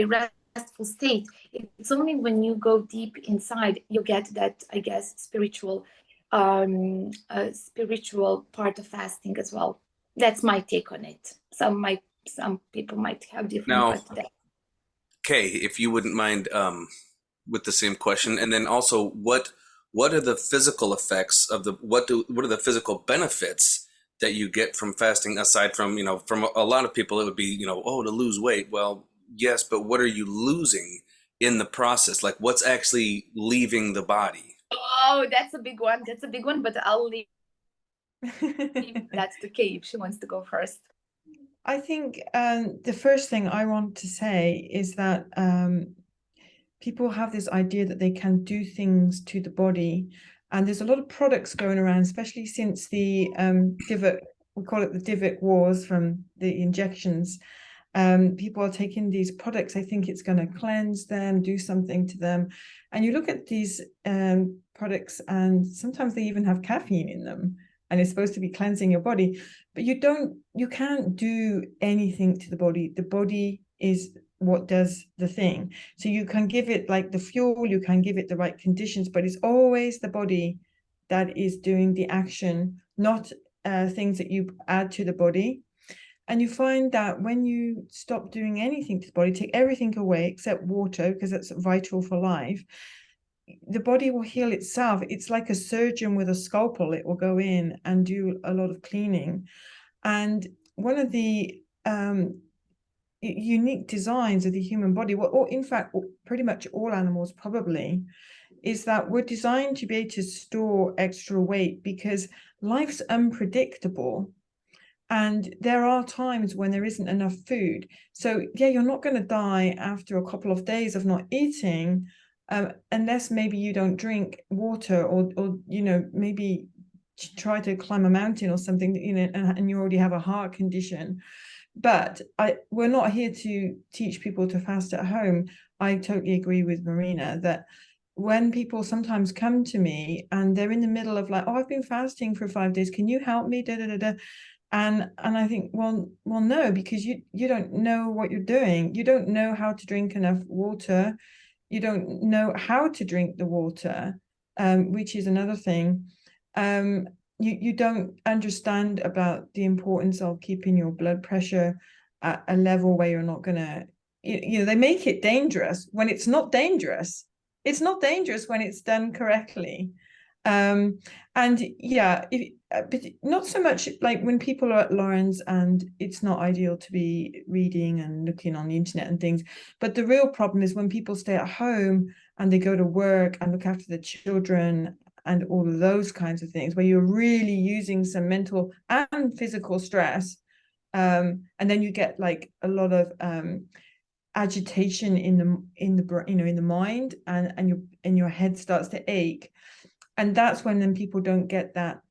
restful state. It's only when you go deep inside you get that, I guess, spiritual part of fasting as well. That's my take on it. Some people might have different, Now, but that. Kay, if you wouldn't mind, with the same question, and then also what are the physical effects of what are the physical benefits that you get from fasting, aside from, from a lot of people it would be, oh, to lose weight. Well, yes, but what are you losing in the process? Like, what's actually leaving the body? Oh, that's a big one. That's a big one, but I'll leave that to Kay if she wants to go first. I think the first thing I want to say is that people have this idea that they can do things to the body, and there's a lot of products going around, especially since the divot, we call it the divot wars from the injections. People are taking these products. They think it's going to cleanse them, do something to them. And you look at these products, and sometimes they even have caffeine in them, and it's supposed to be cleansing your body. But you can't do anything to the body. The body is what does the thing. So you can give it like the fuel, you can give it the right conditions, but it's always the body that is doing the action, not things that you add to the body. And you find that when you stop doing anything to the body, take everything away except water, because that's vital for life, the body will heal itself. It's like a surgeon with a scalpel. It will go in and do a lot of cleaning. And one of the unique designs of the human body, or in fact, pretty much all animals probably, is that we're designed to be able to store extra weight because life's unpredictable. And there are times when there isn't enough food. So yeah, you're not going to die after a couple of days of not eating, unless maybe you don't drink water, or maybe try to climb a mountain or something, and you already have a heart condition. But we're not here to teach people to fast at home. I totally agree with Marina that when people sometimes come to me and they're in the middle of like, oh, I've been fasting for 5 days, can you help me? Da, da, da, da. And I think, well, no, because you don't know what you're doing. You don't know how to drink enough water. You don't know how to drink the water, which is another thing. You don't understand about the importance of keeping your blood pressure at a level where you're not gonna, they make it dangerous when it's not dangerous. It's not dangerous when it's done correctly. And yeah, but not so much like when people are at Lawrence, and it's not ideal to be reading and looking on the internet and things. But the real problem is when people stay at home and they go to work and look after the children and all of those kinds of things, where you're really using some mental and physical stress. And then you get like a lot of agitation in the mind, and your head starts to ache. And that's when then people don't get that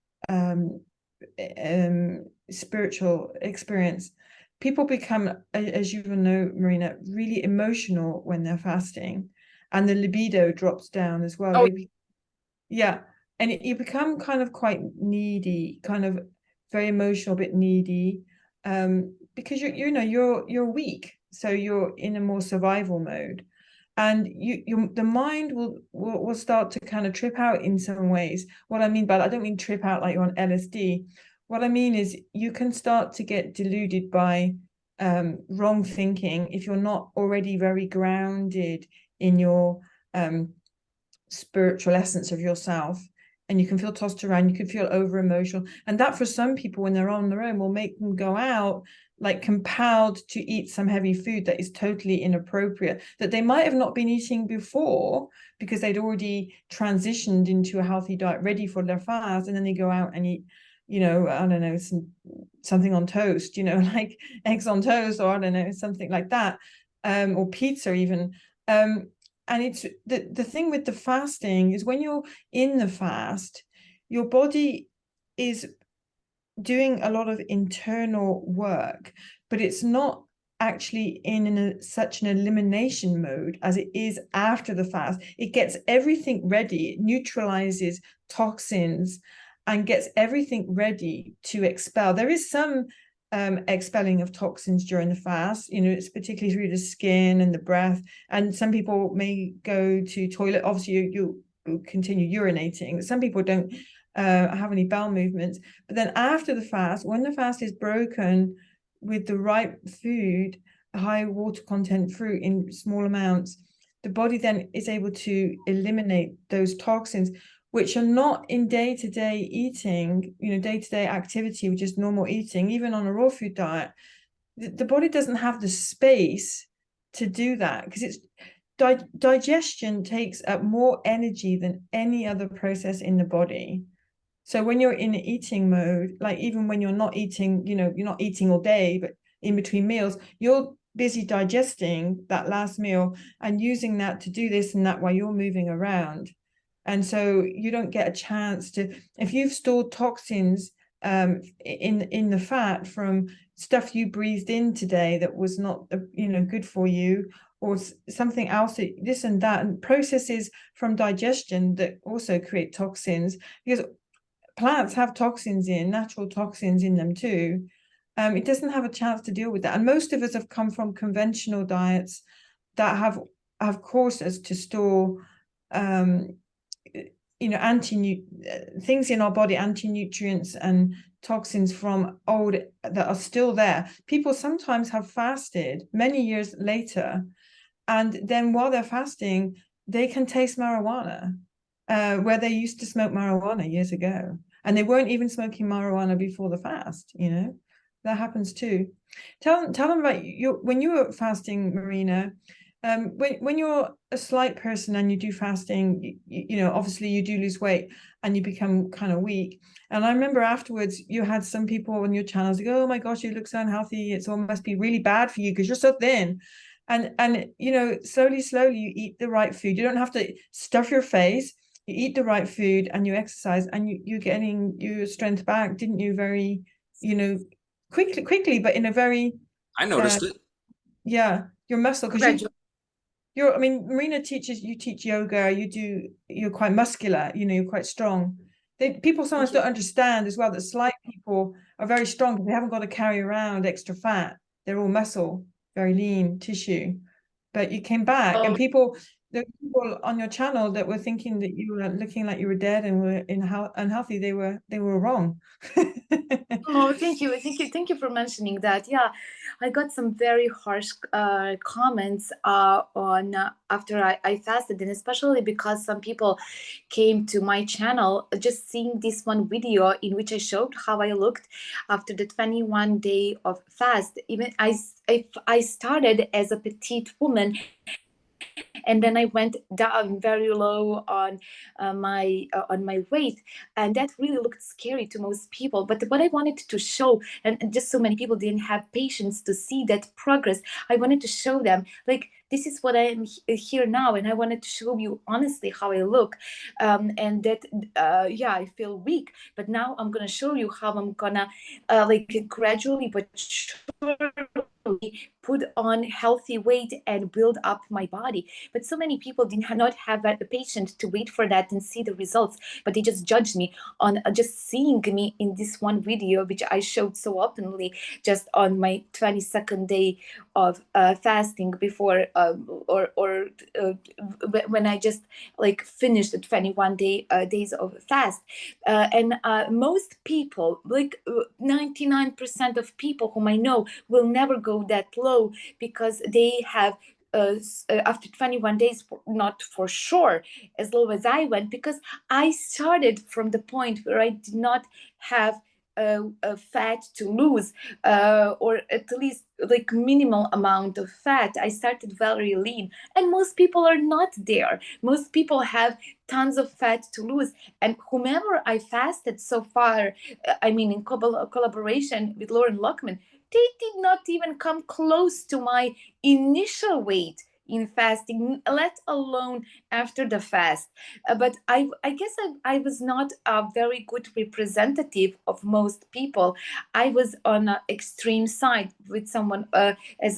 spiritual experience. People become, as you will know, Marina, really emotional when they're fasting, and the libido drops down as well. Oh, Yeah, and you become kind of quite needy, kind of very emotional, a bit needy, because you're weak, so you're in a more survival mode, and the mind will start to kind of trip out in some ways. What I mean by that, I don't mean trip out like you're on LSD. What I mean is you can start to get deluded by wrong thinking if you're not already very grounded in your spiritual essence of yourself, and you can feel tossed around, you can feel over emotional, and that for some people when they're on their own will make them go out like compelled to eat some heavy food that is totally inappropriate, that they might have not been eating before because they'd already transitioned into a healthy diet ready for their fast, and then they go out and eat, I don't know, something on toast, like eggs on toast, or I don't know, something like that, or pizza even. And it's the thing with the fasting is when you're in the fast, your body is doing a lot of internal work, but it's not actually in such an elimination mode as it is after the fast. It gets everything ready, it neutralizes toxins and gets everything ready to expel. There is some expelling of toxins during the fast, it's particularly through the skin and the breath, and some people may go to toilet. Obviously you continue urinating. Some people don't have any bowel movements, but then after the fast, when the fast is broken with the right food, high water content fruit in small amounts, the body then is able to eliminate those toxins which are not in day-to-day eating, day-to-day activity, which is normal eating, even on a raw food diet. The body doesn't have the space to do that because it's digestion takes up more energy than any other process in the body. So when you're in eating mode, like even when you're not eating, you're not eating all day, but in between meals, you're busy digesting that last meal and using that to do this and that while you're moving around. And so you don't get a chance to, if you've stored toxins in the fat from stuff you breathed in today that was not good for you, or something else, this and that, and processes from digestion that also create toxins, because plants have toxins natural toxins in them too. it doesn't have a chance to deal with that. And most of us have come from conventional diets that have caused us to store things in our body, anti-nutrients and toxins from old that are still there. People sometimes have fasted many years later, and then while they're fasting, they can taste marijuana, where they used to smoke marijuana years ago, and they weren't even smoking marijuana before the fast. That happens too. Tell them about when you were fasting, Marina. When you're a slight person and you do fasting, obviously you do lose weight and you become kind of weak. And I remember afterwards you had some people on your channels like, oh my gosh, you look so unhealthy. It must be really bad for you because you're so thin. And slowly you eat the right food. You don't have to stuff your face. You eat the right food and you exercise, and you're getting your strength back, didn't you? Very, quickly, but in a very I noticed it. yeah, your muscle, because Gradually. I mean, Marina you teach yoga, you're quite muscular, you're quite strong. People sometimes don't understand as well that slight people are very strong because they haven't got to carry around extra fat. They're all muscle, very lean tissue. But you came back, and there were people on your channel that were thinking that you were looking like you were dead and were unhealthy. They were wrong. Oh, thank you for mentioning that. Yeah, I got some very harsh comments on after I fasted, and especially because some people came to my channel just seeing this one video in which I showed how I looked after the 21 day of fast. Even I started as a petite woman, and then I went down very low on my weight, and that really looked scary to most people. But what I wanted to show, and just so many people didn't have patience to see that progress, I wanted to show them like this is what I am here now, and I wanted to show you honestly how I look, and that yeah, I feel weak, but now I'm gonna show you how I'm gonna like gradually but put on healthy weight and build up my body. But so many people did not have that patience to wait for that and see the results, but they just judged me on just seeing me in this one video which I showed so openly just on my 22nd day of fasting before or when I just like finished the 21 days of fast. And most people, like 99% of people whom I know, will never go that low because they have after 21 days, not for sure as low as I went, because I started from the point where I did not have a fat to lose, or at least like minimal amount of fat. I started very lean, and most people are not there. Most people have tons of fat to lose, and whomever I fasted so far, I mean in collaboration with Lauren Lockman, they did not even come close to my initial weight in fasting, let alone after the fast. But I guess I was not a very good representative of most people. I was on an extreme side with someone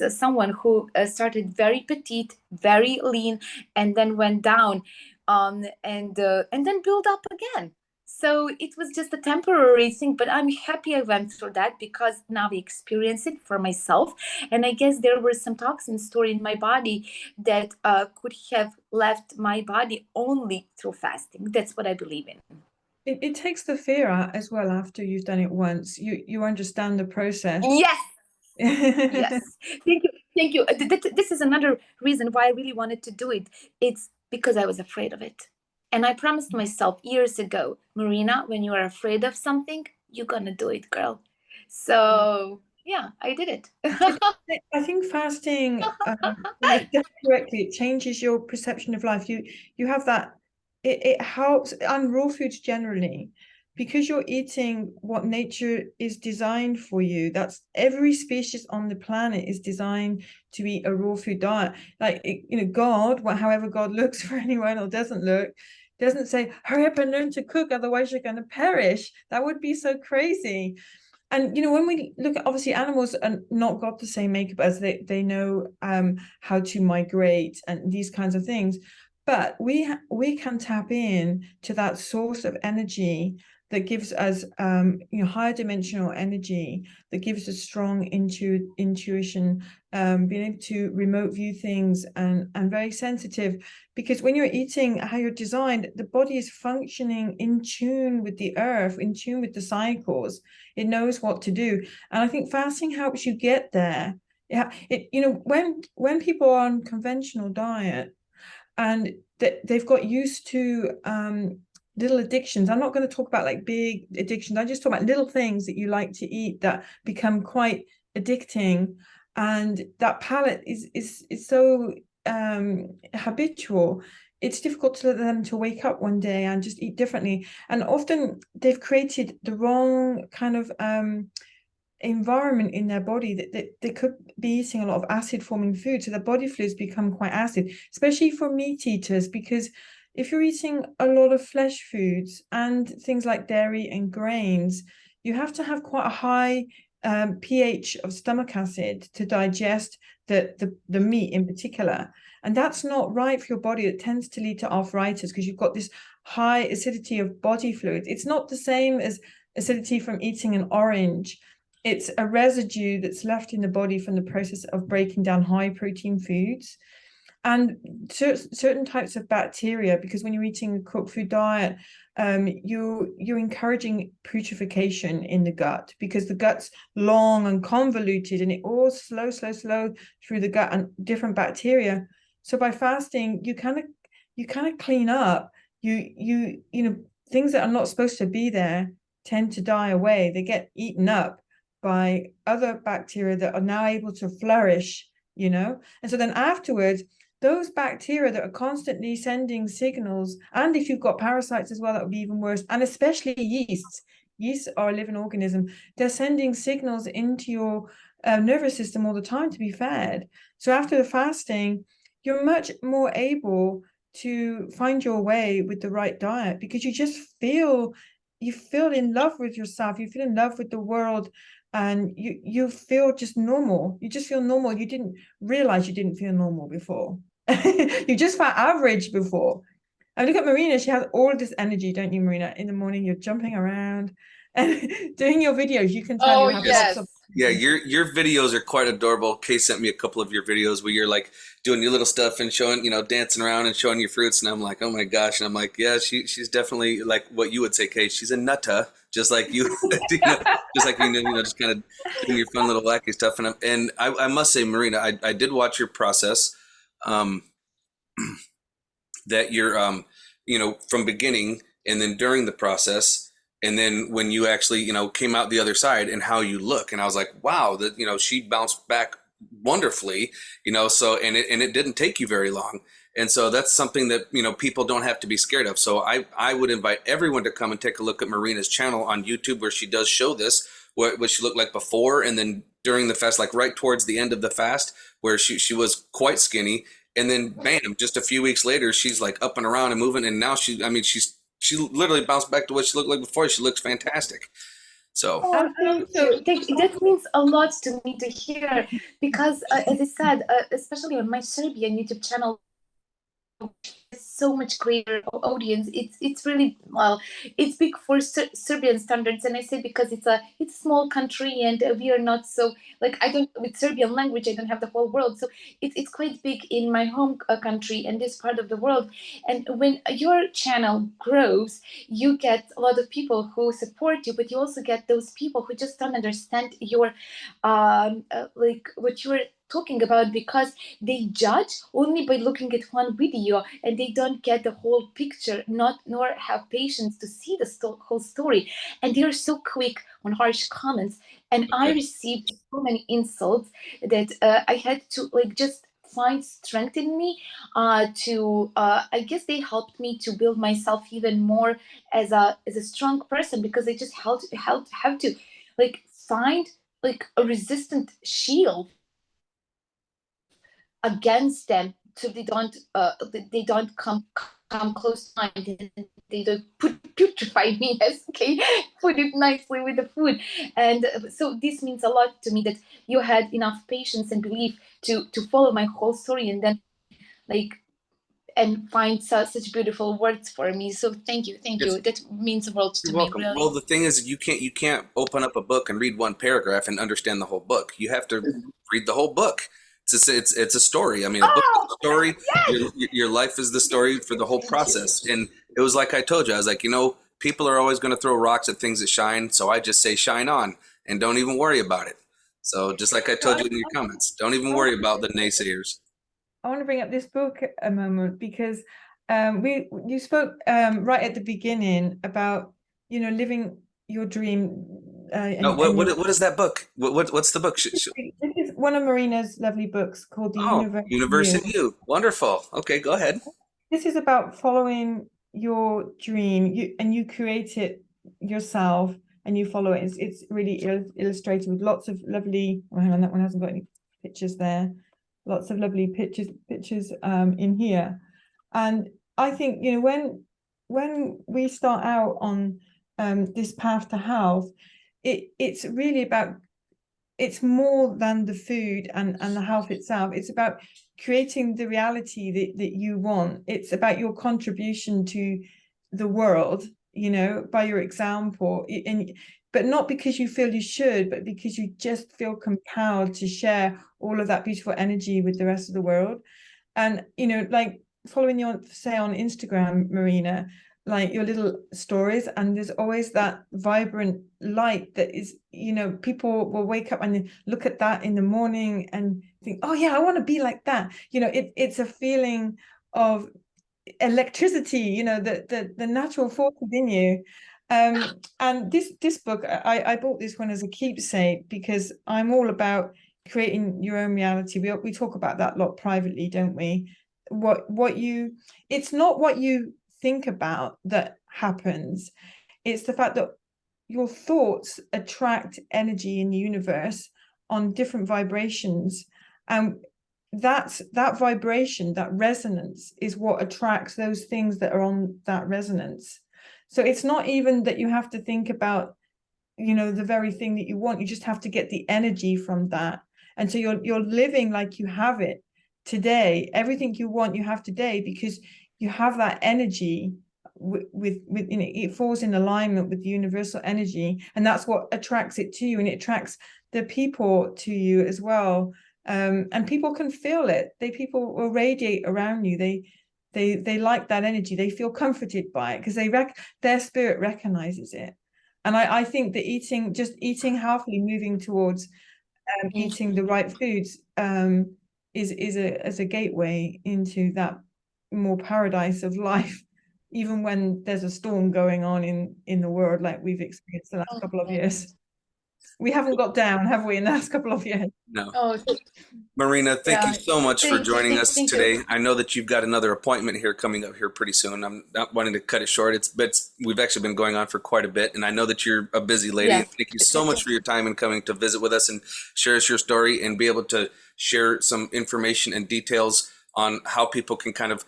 someone who started very petite, very lean, and then went down, and then build up again. So it was just a temporary thing, but I'm happy I went through that because now I experience it for myself. And I guess there were some toxins stored in my body that could have left my body only through fasting. That's what I believe in. It takes the fear out as well after you've done it once. You understand the process. Yes. Yes. Thank you. Thank you. This is another reason why I really wanted to do it. It's because I was afraid of it. And I promised myself years ago, Marina, when you are afraid of something, you're going to do it, girl. So, yeah, I did it. I think fasting, when it's done correctly, it changes your perception of life. You have that, it helps, and raw foods generally, because you're eating what nature is designed for you. That's every species on the planet is designed to eat a raw food diet. Like, God, however God looks for anyone or doesn't look, doesn't say, hurry up and learn to cook, otherwise you're going to perish. That would be so crazy. And when we look at, obviously animals are not got the same makeup as they know how to migrate and these kinds of things, but we can tap in to that source of energy that gives us higher dimensional energy, that gives us strong intuition, being able to remote view things, and very sensitive, because when you're eating how you're designed, the body is functioning in tune with the earth, in tune with the cycles. It knows what to do. And I think fasting helps you get there. Yeah, when people are on conventional diet and they've got used to little addictions. I'm not going to talk about like big addictions. I just talk about little things that you like to eat that become quite addicting, and that palate is so habitual. It's difficult to let them to wake up one day and just eat differently. And often they've created the wrong kind of environment in their body, that they could be eating a lot of acid forming food, so their body fluids become quite acid, especially for meat eaters, because if you're eating a lot of flesh foods and things like dairy and grains, you have to have quite a high pH of stomach acid to digest the meat in particular, and that's not right for your body. It tends to lead to arthritis because you've got this high acidity of body fluids. It's not the same as acidity from eating an orange. It's a residue that's left in the body from the process of breaking down high protein foods and certain types of bacteria, because when you're eating a cooked food diet, you're encouraging putrefaction in the gut, because the gut's long and convoluted and it all slow through the gut and different bacteria. So by fasting, you kind of clean up. Things that are not supposed to be there tend to die away. They get eaten up by other bacteria that are now able to flourish, and so then afterwards, those bacteria that are constantly sending signals, and if you've got parasites as well, that would be even worse, and especially yeasts are a living organism. They're sending signals into your nervous system all the time to be fed. So after the fasting, you're much more able to find your way with the right diet, because you feel in love with yourself, you feel in love with the world, and you feel just normal. You just feel normal. You didn't realize you didn't feel normal before. You just felt average before. And look at Marina, she has all this energy, don't you, Marina? In the morning, you're jumping around and doing your videos. You can tell Oh, you have lots of. Yeah, your videos are quite adorable. Kay sent me a couple of your videos where you're like doing your little stuff and showing, dancing around and showing your fruits, and I'm like, oh my gosh, and I'm like, yeah, she's definitely like what you would say, Kay. She's a nutta, just like you, just like just kind of doing your fun little wacky stuff. And I must say, Marina, I did watch your process, that you're from beginning and then during the process, and then when you actually came out the other side and how you look, and I was like, wow, that she bounced back wonderfully, so and it didn't take you very long. And so that's something that people don't have to be scared of. So I would invite everyone to come and take a look at Marina's channel on YouTube, where she does show this, what she looked like before and then during the fast, like right towards the end of the fast, where she was quite skinny, and then bam, just a few weeks later, she's like up and around and moving, and now she literally bounced back to what she looked like before. She looks fantastic. So Oh, thank you. That means a lot to me to hear, because, as I said, especially on my Serbian YouTube channel, so much greater audience. It's really, well, it's big for Serbian standards, and I say because it's a small country, and we are not so, like, I don't, with Serbian language I don't have the whole world, so it's quite big in my home country and this part of the world. And when your channel grows, you get a lot of people who support you, but you also get those people who just don't understand your like what you're talking about, because they judge only by looking at one video, and they don't get the whole picture, nor have patience to see the whole story, and they are so quick on harsh comments. And I received so many insults that I had to, like, just find strength in me to I guess they helped me to build myself even more as a strong person, because I just have to, like, find, like, a resistant shield against them, so they don't come close to mine, and they don't putrefy me, as Kay put it nicely with the food. And so this means a lot to me, that you had enough patience and belief to follow my whole story, and then, like, and find such beautiful words for me. So thank you, thank Yes. you. That means the world to You're me, welcome. really. Well, the thing is, you can't open up a book and read one paragraph and understand the whole book. You have to read the whole book. It's a story. I mean, a book is Oh, a story. yes. Your life is the story for the whole process. And it was like I told you. I was like, people are always going to throw rocks at things that shine. So I just say, shine on, and don't even worry about it. So just like I So told you in your comments, don't even I worry want about the naysayers. I want to bring up this book a moment because you spoke right at the beginning about living your dream No, and your what is that book? What's the book? this is one of Marina's lovely books called The Oh, Universe in Universe You. in You. Wonderful. Okay, go ahead. This is about following your dream. You create it yourself and you follow it. It's really illustrated with lots of lovely. Oh, hang on, that one hasn't got any pictures there. Lots of lovely pictures in here. And I think when we start out on this path to health, it's really about, it's more than the food and the health itself. It's about creating the reality that you want. It's about your contribution to the world, by your example, but not because you feel you should, but because you just feel compelled to share all of that beautiful energy with the rest of the world. And like following you on, say, on Instagram, Marina, like your little stories, and there's always that vibrant light that is, people will wake up and look at that in the morning and think, oh yeah, I want to be like that. It's a feeling of electricity, the natural force within you. And this book, I bought this one as a keepsake because I'm all about creating your own reality. We talk about that a lot privately, don't we? It's not what you think about that happens. It's the fact that your thoughts attract energy in the universe on different vibrations, and that vibration, that resonance, is what attracts those things that are on that resonance. So it's not even that you have to think about the very thing that you want. You just have to get the energy from that, and so you're living like you have it today. Everything you want, you have today, because you have that energy with it falls in alignment with the universal energy, and that's what attracts it to you, and it attracts the people to you as well. And people can feel it. People will radiate around you. They like that energy. They feel comforted by it because their spirit recognizes it. And I think that eating healthily, moving towards eating the right foods, is a gateway into that more paradise of life, even when there's a storm going on in the world like we've experienced the last couple of years. We haven't got down, have we, in the last couple of years? No. Oh, Marina, thank you so much for thank you, joining us thank today. you. I know that you've got another appointment here coming up here pretty soon. I'm not wanting to cut it short. We've actually been going on for quite a bit, and I know that you're a busy lady. Yes. Thank you so much for your time and coming to visit with us and share us your story and be able to share some information and details on how people can kind of,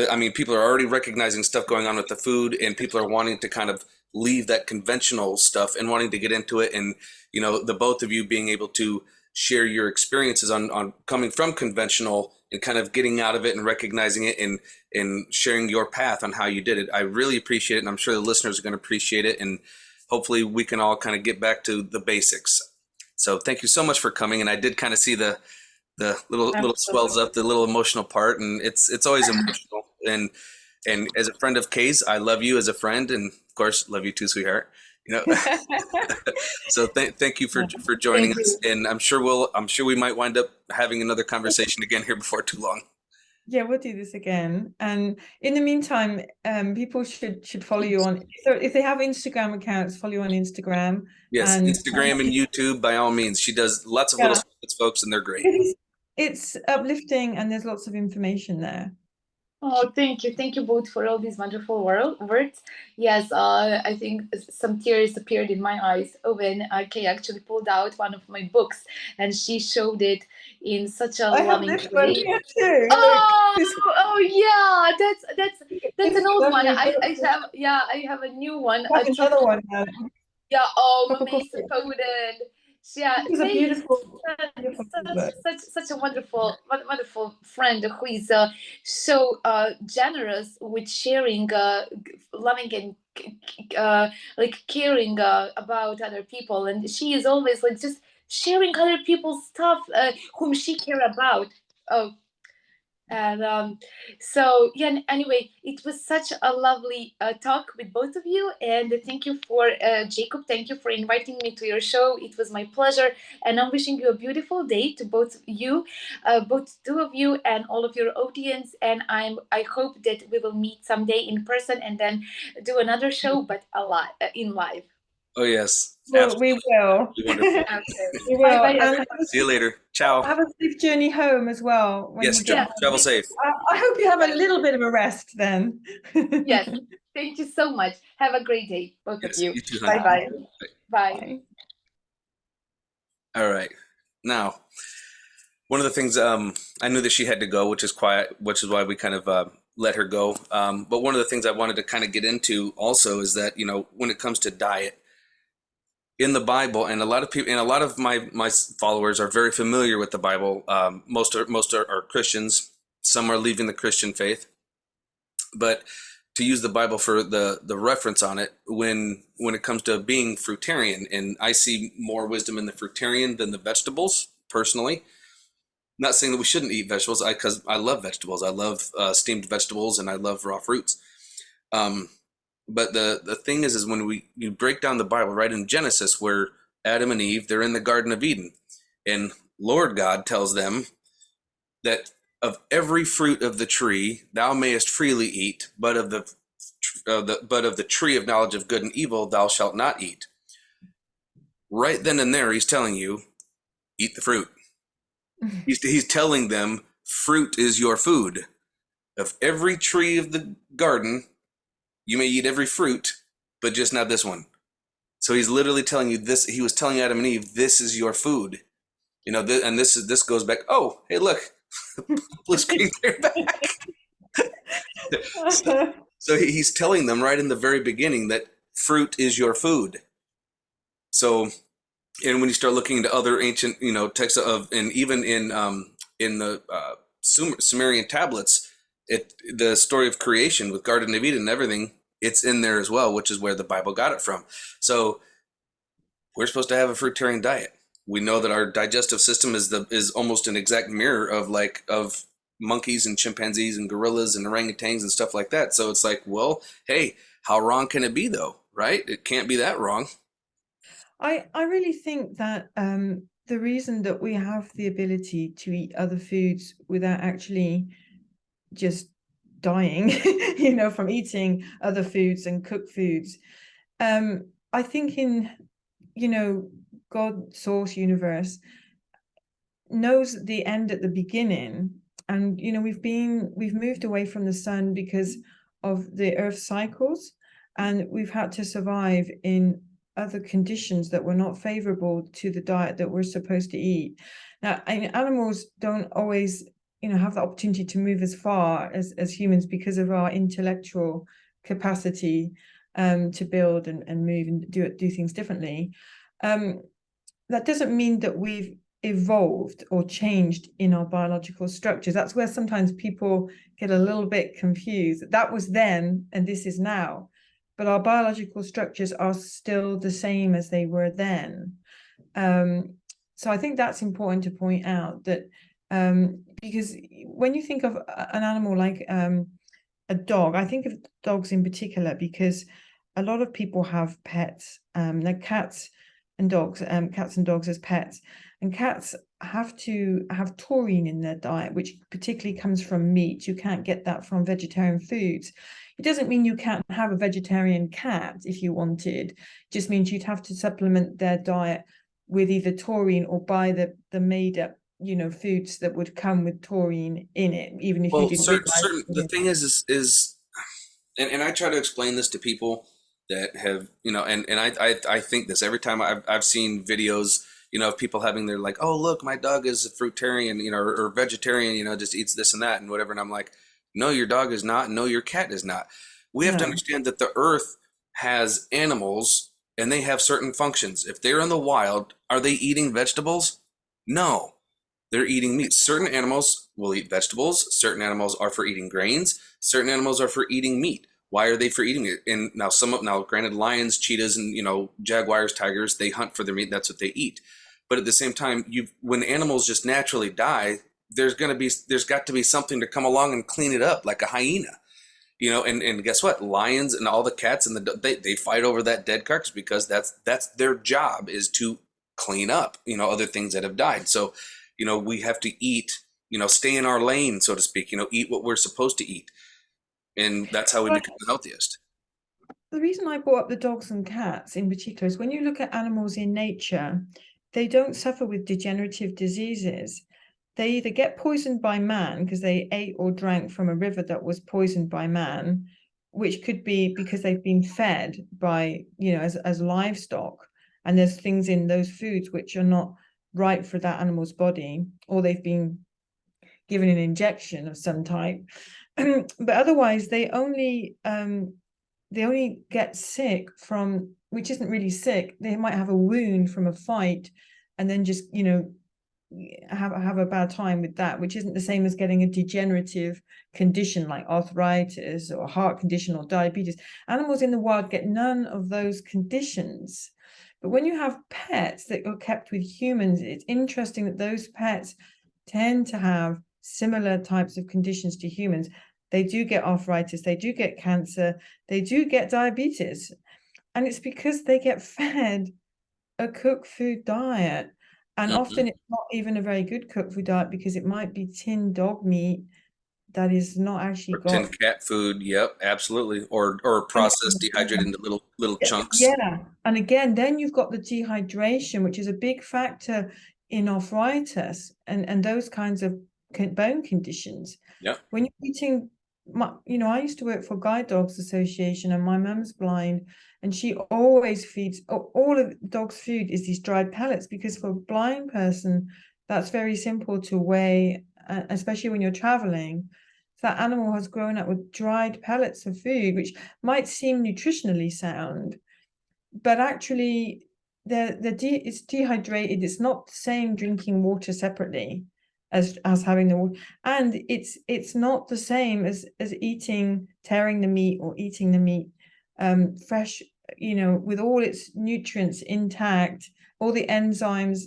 I mean, people are already recognizing stuff going on with the food, and people are wanting to kind of leave that conventional stuff and wanting to get into it. And, the both of you being able to share your experiences on coming from conventional and kind of getting out of it and recognizing it and sharing your path on how you did it. I really appreciate it. And I'm sure the listeners are going to appreciate it. And hopefully we can all kind of get back to the basics. So thank you so much for coming. And I did kind of see the little swells up, the little emotional part, and it's always emotional. And as a friend of Kay's, I love you as a friend, and of course, love you too, sweetheart. So thank you for joining Thank us, you. and I'm sure we might wind up having another conversation again here before too long. Yeah, we'll do this again. And in the meantime, people should follow you on. So if they have Instagram accounts, follow you on Instagram. Yes, And Instagram and YouTube, by all means. She does lots of little yeah, snippets, folks, and they're great. it's uplifting, and there's lots of information there. Oh, thank you both for all these wonderful words. Yes, I think some tears appeared in my eyes when Kay actually pulled out one of my books and she showed it in such a I have loving this one way. here too. Oh, Look, oh yeah, that's this an old one. lovely book. I have a new one. I have another one now. Yeah, Cup of Mama coffee. Foden. Yeah, It was a Kay is beautiful, beautiful book. such a wonderful friend who is so generous with sharing, loving and like caring about other people, and she is always like just sharing other people's stuff whom she care about. Oh, and so yeah, anyway, it was such a lovely talk with both of you, and thank you for Jacob, thank you for inviting me to your show. It was my pleasure, and I'm wishing you a beautiful day to both you, both two of you, and all of your audience. And I hope that we will meet someday in person and then do another show, but a lot in live. Oh yes, Well, we absolutely. will. Be wonderful. Okay. We Bye will. bye, And everyone. See you later. Ciao. have a safe journey home as well when Yes, you get Yeah. home. travel safe. I hope you have a little bit of a rest then. Yes. Thank you so much. Have a great day, both of Yes, you. you too, honey. Bye bye. Bye. Bye. All right. Now, one of the things I knew that she had to go, which is quiet, which is why we kind of let her go. But one of the things I wanted to kind of get into also is that, you know, when it comes to diet in the Bible, and a lot of people and a lot of my followers are very familiar with the Bible. Most are Christians. Some are leaving the Christian faith, but to use the Bible for the reference on it when it comes to being fruitarian, and I see more wisdom in the fruitarian than the vegetables personally. Not saying that we shouldn't eat vegetables, because I love vegetables. I love steamed vegetables and I love raw fruits. Um, but the thing is when you break down the Bible, right in Genesis, where Adam and Eve, they're in the Garden of Eden, and Lord God tells them that of every fruit of the tree thou mayest freely eat, but of the tree of knowledge of good and evil thou shalt not eat. Right then and there, he's telling you, eat the fruit. He's telling them, fruit is your food. Of every tree of the garden, you may eat every fruit, but just not this one. So he's literally telling you this. He was telling Adam and Eve, this is your food. You know, and this goes back. Oh, hey, look, blue screen clear back. So he's telling them right in the very beginning that fruit is your food. So, and when you start looking into other ancient, you know, texts of, and even in the Sumerian tablets, the story of creation with Garden of Eden and everything, it's in there as well, which is where the Bible got it from. So we're supposed to have a fruitarian diet. We know that our digestive system is almost an exact mirror of monkeys and chimpanzees and gorillas and orangutans and stuff like that. So it's like, well, hey, how wrong can it be though, right? It can't be that wrong. I really think that the reason that we have the ability to eat other foods without actually just dying, you know, from eating other foods and cooked foods, I think in, you know, God, source, universe knows the end at the beginning. And, you know, we've moved away from the sun because of the earth cycles, and we've had to survive in other conditions that were not favorable to the diet that we're supposed to eat. Now, animals don't always, you know, have the opportunity to move as far as humans because of our intellectual capacity to build and move and do things differently. That doesn't mean that we've evolved or changed in our biological structures. That's where sometimes people get a little bit confused. That was then and this is now, but our biological structures are still the same as they were then. So I think that's important to point out, that because when you think of an animal like a dog, I think of dogs in particular because a lot of people have pets, like cats and dogs as pets, and cats have to have taurine in their diet, which particularly comes from meat. You can't get that from vegetarian foods. It doesn't mean you can't have a vegetarian cat if you wanted. It just means you'd have to supplement their diet with either taurine or buy the made up, you know, foods that would come with taurine in it, even if you Well, didn't certain the realize. thing is and I try to explain this to people that have, you know, and I think this every time I've seen videos, you know, of people having their like, oh look, my dog is a fruitarian, you know, or vegetarian, you know, just eats this and that and whatever, and I'm like, no, your dog is not, no, your cat is not. We have to No. understand that the earth has animals and they have certain functions. If they're in the wild, are they eating vegetables? No, they're eating meat. Certain animals will eat vegetables. Certain animals are for eating grains. Certain animals are for eating meat. Why are they for eating it? And now granted, lions, cheetahs, and jaguars, tigers, they hunt for their meat. That's what they eat. But at the same time, when animals just naturally die, there's got to be something to come along and clean it up, like a hyena. And guess what? Lions and all the cats and they fight over that dead carcass because that's their job, is to clean up, other things that have died. So, we have to eat, stay in our lane, so to speak, eat what we're supposed to eat. And that's how we Well, become the healthiest. the reason I brought up the dogs and cats in particular is when you look at animals in nature, they don't suffer with degenerative diseases. They either get poisoned by man because they ate or drank from a river that was poisoned by man, which could be because they've been fed by, as livestock, and there's things in those foods which are not right for that animal's body, or they've been given an injection of some type. But otherwise, they only get sick from, which isn't really sick. They might have a wound from a fight, and then just have a bad time with that, which isn't the same as getting a degenerative condition like arthritis or a heart condition or diabetes. Animals in the wild get none of those conditions. But when you have pets that are kept with humans, it's interesting that those pets tend to have similar types of conditions to humans. They do get arthritis, they do get cancer, they do get diabetes. And it's because they get fed a cooked food diet. And often it's not even a very good cooked food diet because it might be tinned dog meat that is not actually Or tin got. cat food, yep, absolutely. Or processed, dehydrated into little chunks. Yeah. And again, then you've got the dehydration, which is a big factor in arthritis and those kinds of bone conditions. Yep. When you're eating, I used to work for Guide Dogs Association, and my mum's blind, and she always feeds, all of the dog's food is these dried pellets, because for a blind person, that's very simple to weigh, especially when you're traveling. That animal has grown up with dried pellets of food, which might seem nutritionally sound, but actually it's dehydrated. It's not the same drinking water separately as having the water, and it's not the same as tearing the meat or eating the meat fresh, with all its nutrients intact, all the enzymes,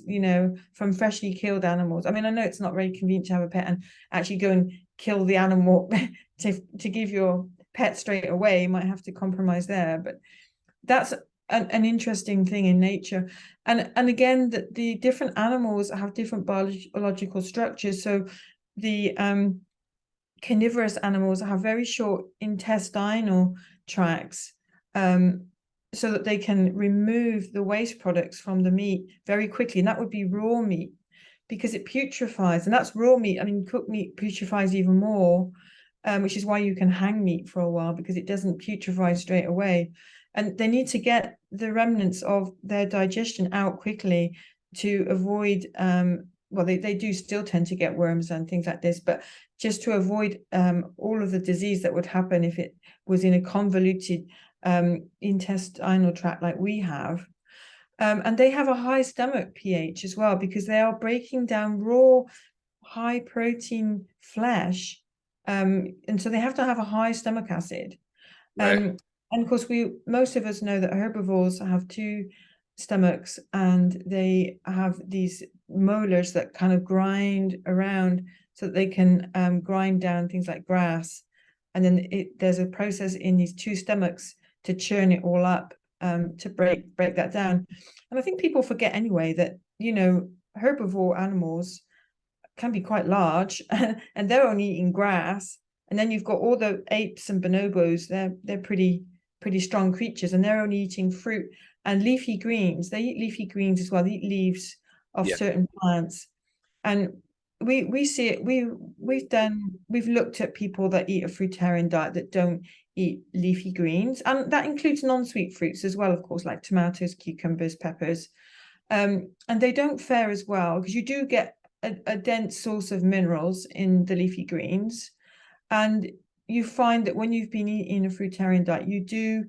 from freshly killed animals. I mean, I know it's not very convenient to have a pet and actually go and kill the animal to give your pet straight away. You might have to compromise there, but that's an interesting thing in nature. And again, the different animals have different biological structures. So the carnivorous animals have very short intestinal tracts, so that they can remove the waste products from the meat very quickly. And that would be raw meat, because it putrefies, and that's raw meat. I mean, cooked meat putrefies even more, which is why you can hang meat for a while, because it doesn't putrefy straight away. And they need to get the remnants of their digestion out quickly to avoid, well, they do still tend to get worms and things like this, but just to avoid all of the disease that would happen if it was in a convoluted intestinal tract like we have. And they have a high stomach pH as well, because they are breaking down raw, high protein flesh. And so they have to have a high stomach acid. Right. And of course, most of us know that herbivores have two stomachs, and they have these molars that kind of grind around so that they can grind down things like grass. And then there's a process in these two stomachs to churn it all up, to break that down. And I think people forget anyway that, herbivore animals can be quite large and they're only eating grass. And then you've got all the apes and bonobos. They're pretty strong creatures, and they're only eating fruit and leafy greens. They eat leafy greens as well. They eat leaves of Yeah. certain plants. And we see it. We've looked at people that eat a fruitarian diet that don't eat leafy greens, and that includes non-sweet fruits as well, of course, like tomatoes, cucumbers, peppers. And they don't fare as well, because you do get a dense source of minerals in the leafy greens. And you find that when you've been eating a fruitarian diet, you do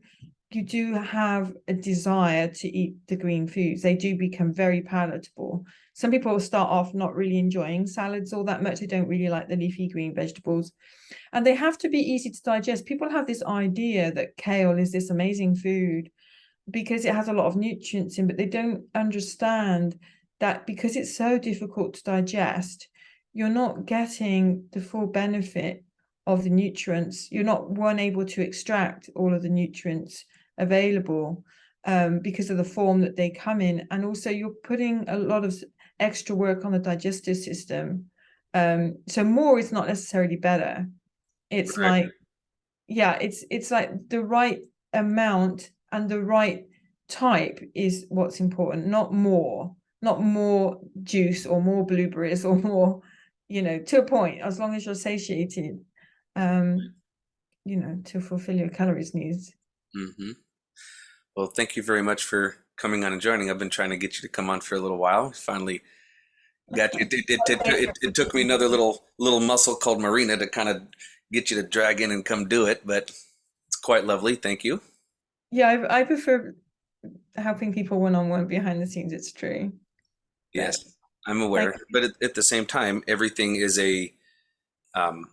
you do have a desire to eat the green foods. They do become very palatable. Some people will start off not really enjoying salads all that much. They don't really like the leafy green vegetables. And they have to be easy to digest. People have this idea that kale is this amazing food because it has a lot of nutrients in, but they don't understand that because it's so difficult to digest, you're not getting the full benefit of the nutrients. You're not able to extract all of the nutrients available because of the form that they come in. And also you're putting a lot of extra work on the digestive system. So more is not necessarily better. It's Right. like, yeah, it's like the right amount and the right type is what's important, not more juice or more blueberries or more, to a point, as long as you're satiated, to fulfill your calories needs. Mm-hmm. Well, thank you very much for coming on and joining. I've been trying to get you to come on for a little while. Finally got you. It took me another little muscle called Marina to kind of get you to drag in and come do it, but it's quite lovely. Thank you. Yeah, I prefer helping people one-on-one behind the scenes. It's true. But Yes, I'm thank aware, but at the same time, everything is um,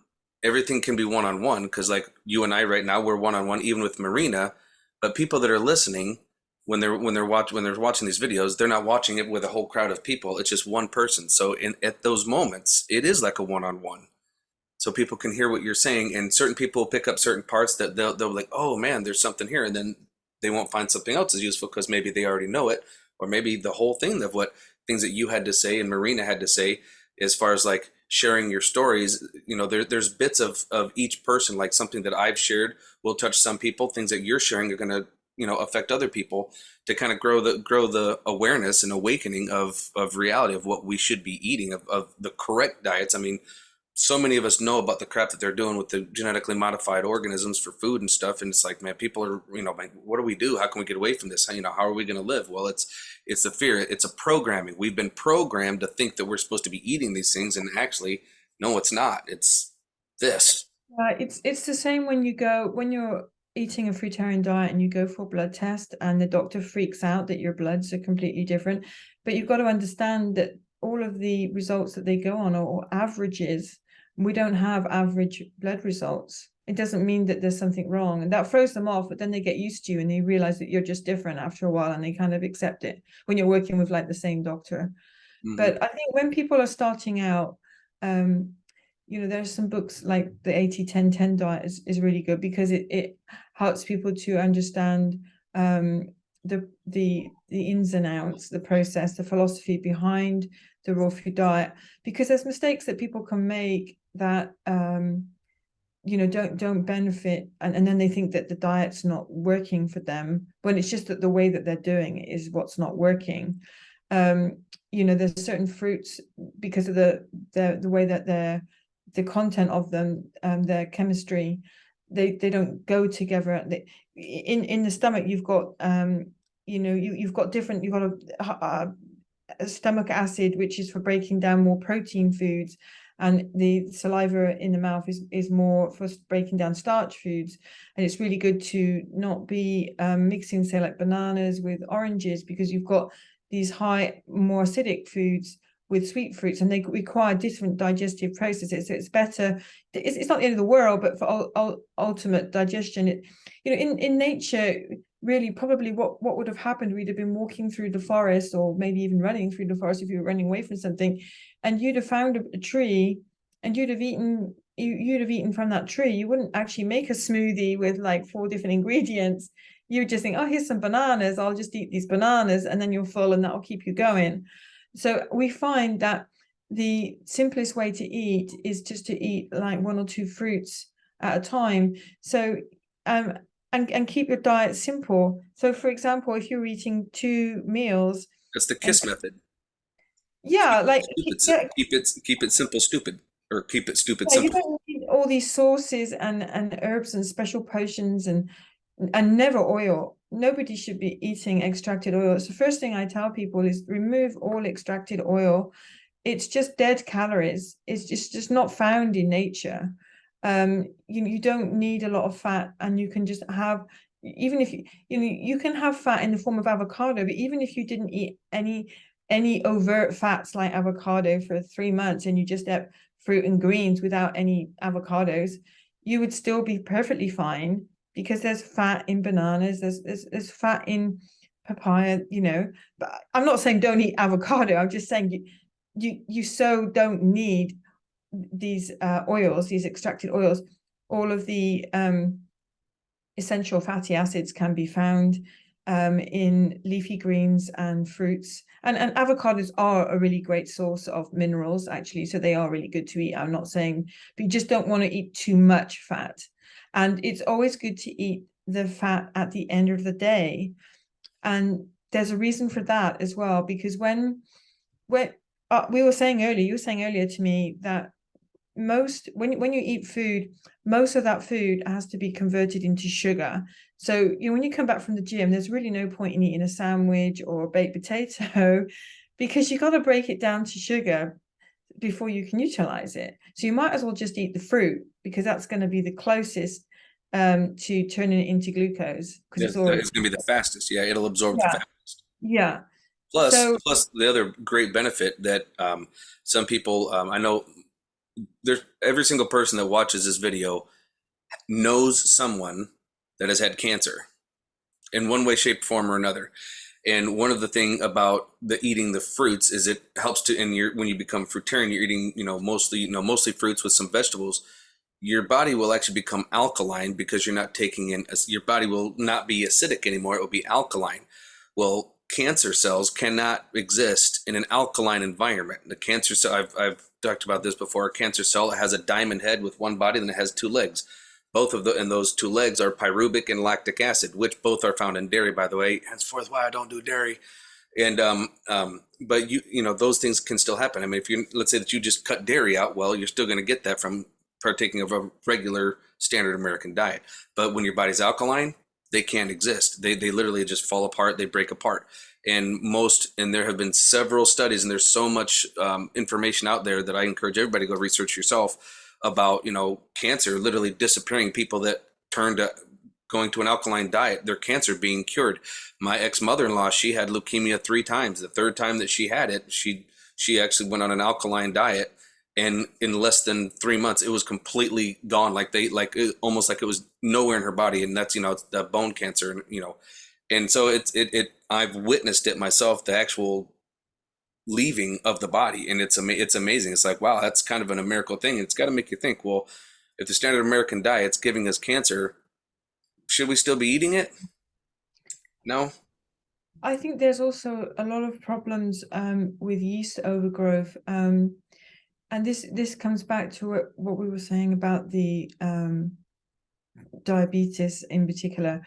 everything can be one-on-one because, like you and I right now, we're one-on-one, even with Marina. But people that are listening, when they're watching these videos, they're not watching it with a whole crowd of people. It's just one person. So at those moments, it is like a one-on-one. So people can hear what you're saying, and certain people pick up certain parts that they'll be like, oh man, there's something here, and then they won't find something else as useful because maybe they already know it, or maybe the whole thing of what things that you had to say and Marina had to say, as far as like sharing your stories. There's bits of each person, like something that I've shared will touch some people. Things that you're sharing are going to affect other people, to kind of grow the awareness and awakening of reality of what we should be eating, of the correct diets. I mean, so many of us know about the crap that they're doing with the genetically modified organisms for food and stuff, and it's like, man, people are, like, what do we do? How can we get away from this? How are we going to live? Well, it's the fear. It's a programming. We've been programmed to think that we're supposed to be eating these things, and actually, no, it's not. It's this. it's the same when you're eating a fruitarian diet and you go for a blood test and the doctor freaks out that your bloods are completely different. But you've got to understand that all of the results that they go on are averages. We don't have average blood results. It doesn't mean that there's something wrong, and that throws them off, but then they get used to you and they realize that you're just different after a while, and they kind of accept it when you're working with like the same doctor. Mm-hmm. But I think when people are starting out, there's some books like the 80-10-10 diet is really good because it helps people to understand the ins and outs, the process, the philosophy behind the raw food diet, because there's mistakes that people can make that don't benefit, and then they think that the diet's not working for them when it's just that the way that they're doing it is what's not working. There's certain fruits, because of the way that the content of them, their chemistry, they don't go together. In the stomach, you've got you've got a stomach acid, which is for breaking down more protein foods, and the saliva in the mouth is more for breaking down starch foods. And it's really good to not be mixing, say, like bananas with oranges, because you've got these more acidic foods with sweet fruits, and they require different digestive processes. So it's better. It's not the end of the world, but for ultimate digestion, in nature, really, probably what would have happened, we'd have been walking through the forest, or maybe even running through the forest if you were running away from something, and you'd have found a tree, and you'd have eaten from that tree. You wouldn't actually make a smoothie with like 4 different ingredients. You would just think, oh, here's some bananas, I'll just eat these bananas, and then you're full, and that'll keep you going. So we find that the simplest way to eat is just to eat like 1 or 2 fruits at a time. So and keep your diet simple. So for example, if you're eating 2 meals, That's the KISS method. yeah, like Keep it simple, stupid, or keep it stupid, you simple. don't need all these sauces and herbs and special potions, and never oil. Nobody should be eating extracted oil. So first thing I tell people is remove all extracted oil. It's just dead calories. It's just not found in nature. You don't need a lot of fat, and you can just have even if you can have fat in the form of avocado, but even if you didn't eat any overt fats like avocado for 3 months and you just ate fruit and greens without any avocados, you would still be perfectly fine, because there's fat in bananas, there's fat in papaya, but I'm not saying don't eat avocado. I'm just saying you so don't need these oils, these extracted oils. All of the essential fatty acids can be found in leafy greens and fruits, and avocados are a really great source of minerals, actually, so they are really good to eat. I'm not saying, but you just don't want to eat too much fat, and it's always good to eat the fat at the end of the day. And there's a reason for that as well, because when we were saying earlier, you were saying earlier to me that when you eat food, most of that food has to be converted into sugar. So when you come back from the gym, there's really no point in eating a sandwich or a baked potato because you got to break it down to sugar before you can utilize it. So you might as well just eat the fruit, because that's going to be the closest to turning it into glucose, because it's already, It's going to be the fastest. Yeah, it'll absorb the yeah, fastest. yeah. Plus, So plus the other great benefit that some people, I know, there's every single person that watches this video knows someone that has had cancer in one way, shape, form, or another. And one of the thing about the eating the fruits is it helps to, in your, when you become fruitarian, you're eating, mostly fruits with some vegetables. Your body will actually become alkaline because you're not taking in, your body will not be acidic anymore. It will be alkaline. Well, cancer cells cannot exist in an alkaline environment. The cancer cell, I've talked about this before. A cancer cell has a diamond head with one body, then it has two legs. Both of and those two legs are pyruvic and lactic acid, which both are found in dairy, by the way. Henceforth, why I don't do dairy. And but those things can still happen. I mean, if you, let's say that you just cut dairy out, well, you're still going to get that from partaking of a regular standard American diet. But when your body's alkaline, they can't exist. They literally just fall apart. They break apart. And there have been several studies, and there's so much information out there that I encourage everybody to go research yourself about, cancer literally disappearing. People that turned to going to an alkaline diet, their cancer being cured. My ex-mother-in-law, she had leukemia 3 times. The third time that she had it, she actually went on an alkaline diet, and in less than 3 months, it was completely gone. Almost like it was nowhere in her body, and that's it's the bone cancer, and so I've witnessed it myself, the actual leaving of the body, and it's amazing. It's like, wow, that's kind of a miracle thing. It's got to make you think, well, if the standard American diet's giving us cancer, should we still be eating it? No. I think there's also a lot of problems with yeast overgrowth, and this comes back to what we were saying about the diabetes in particular,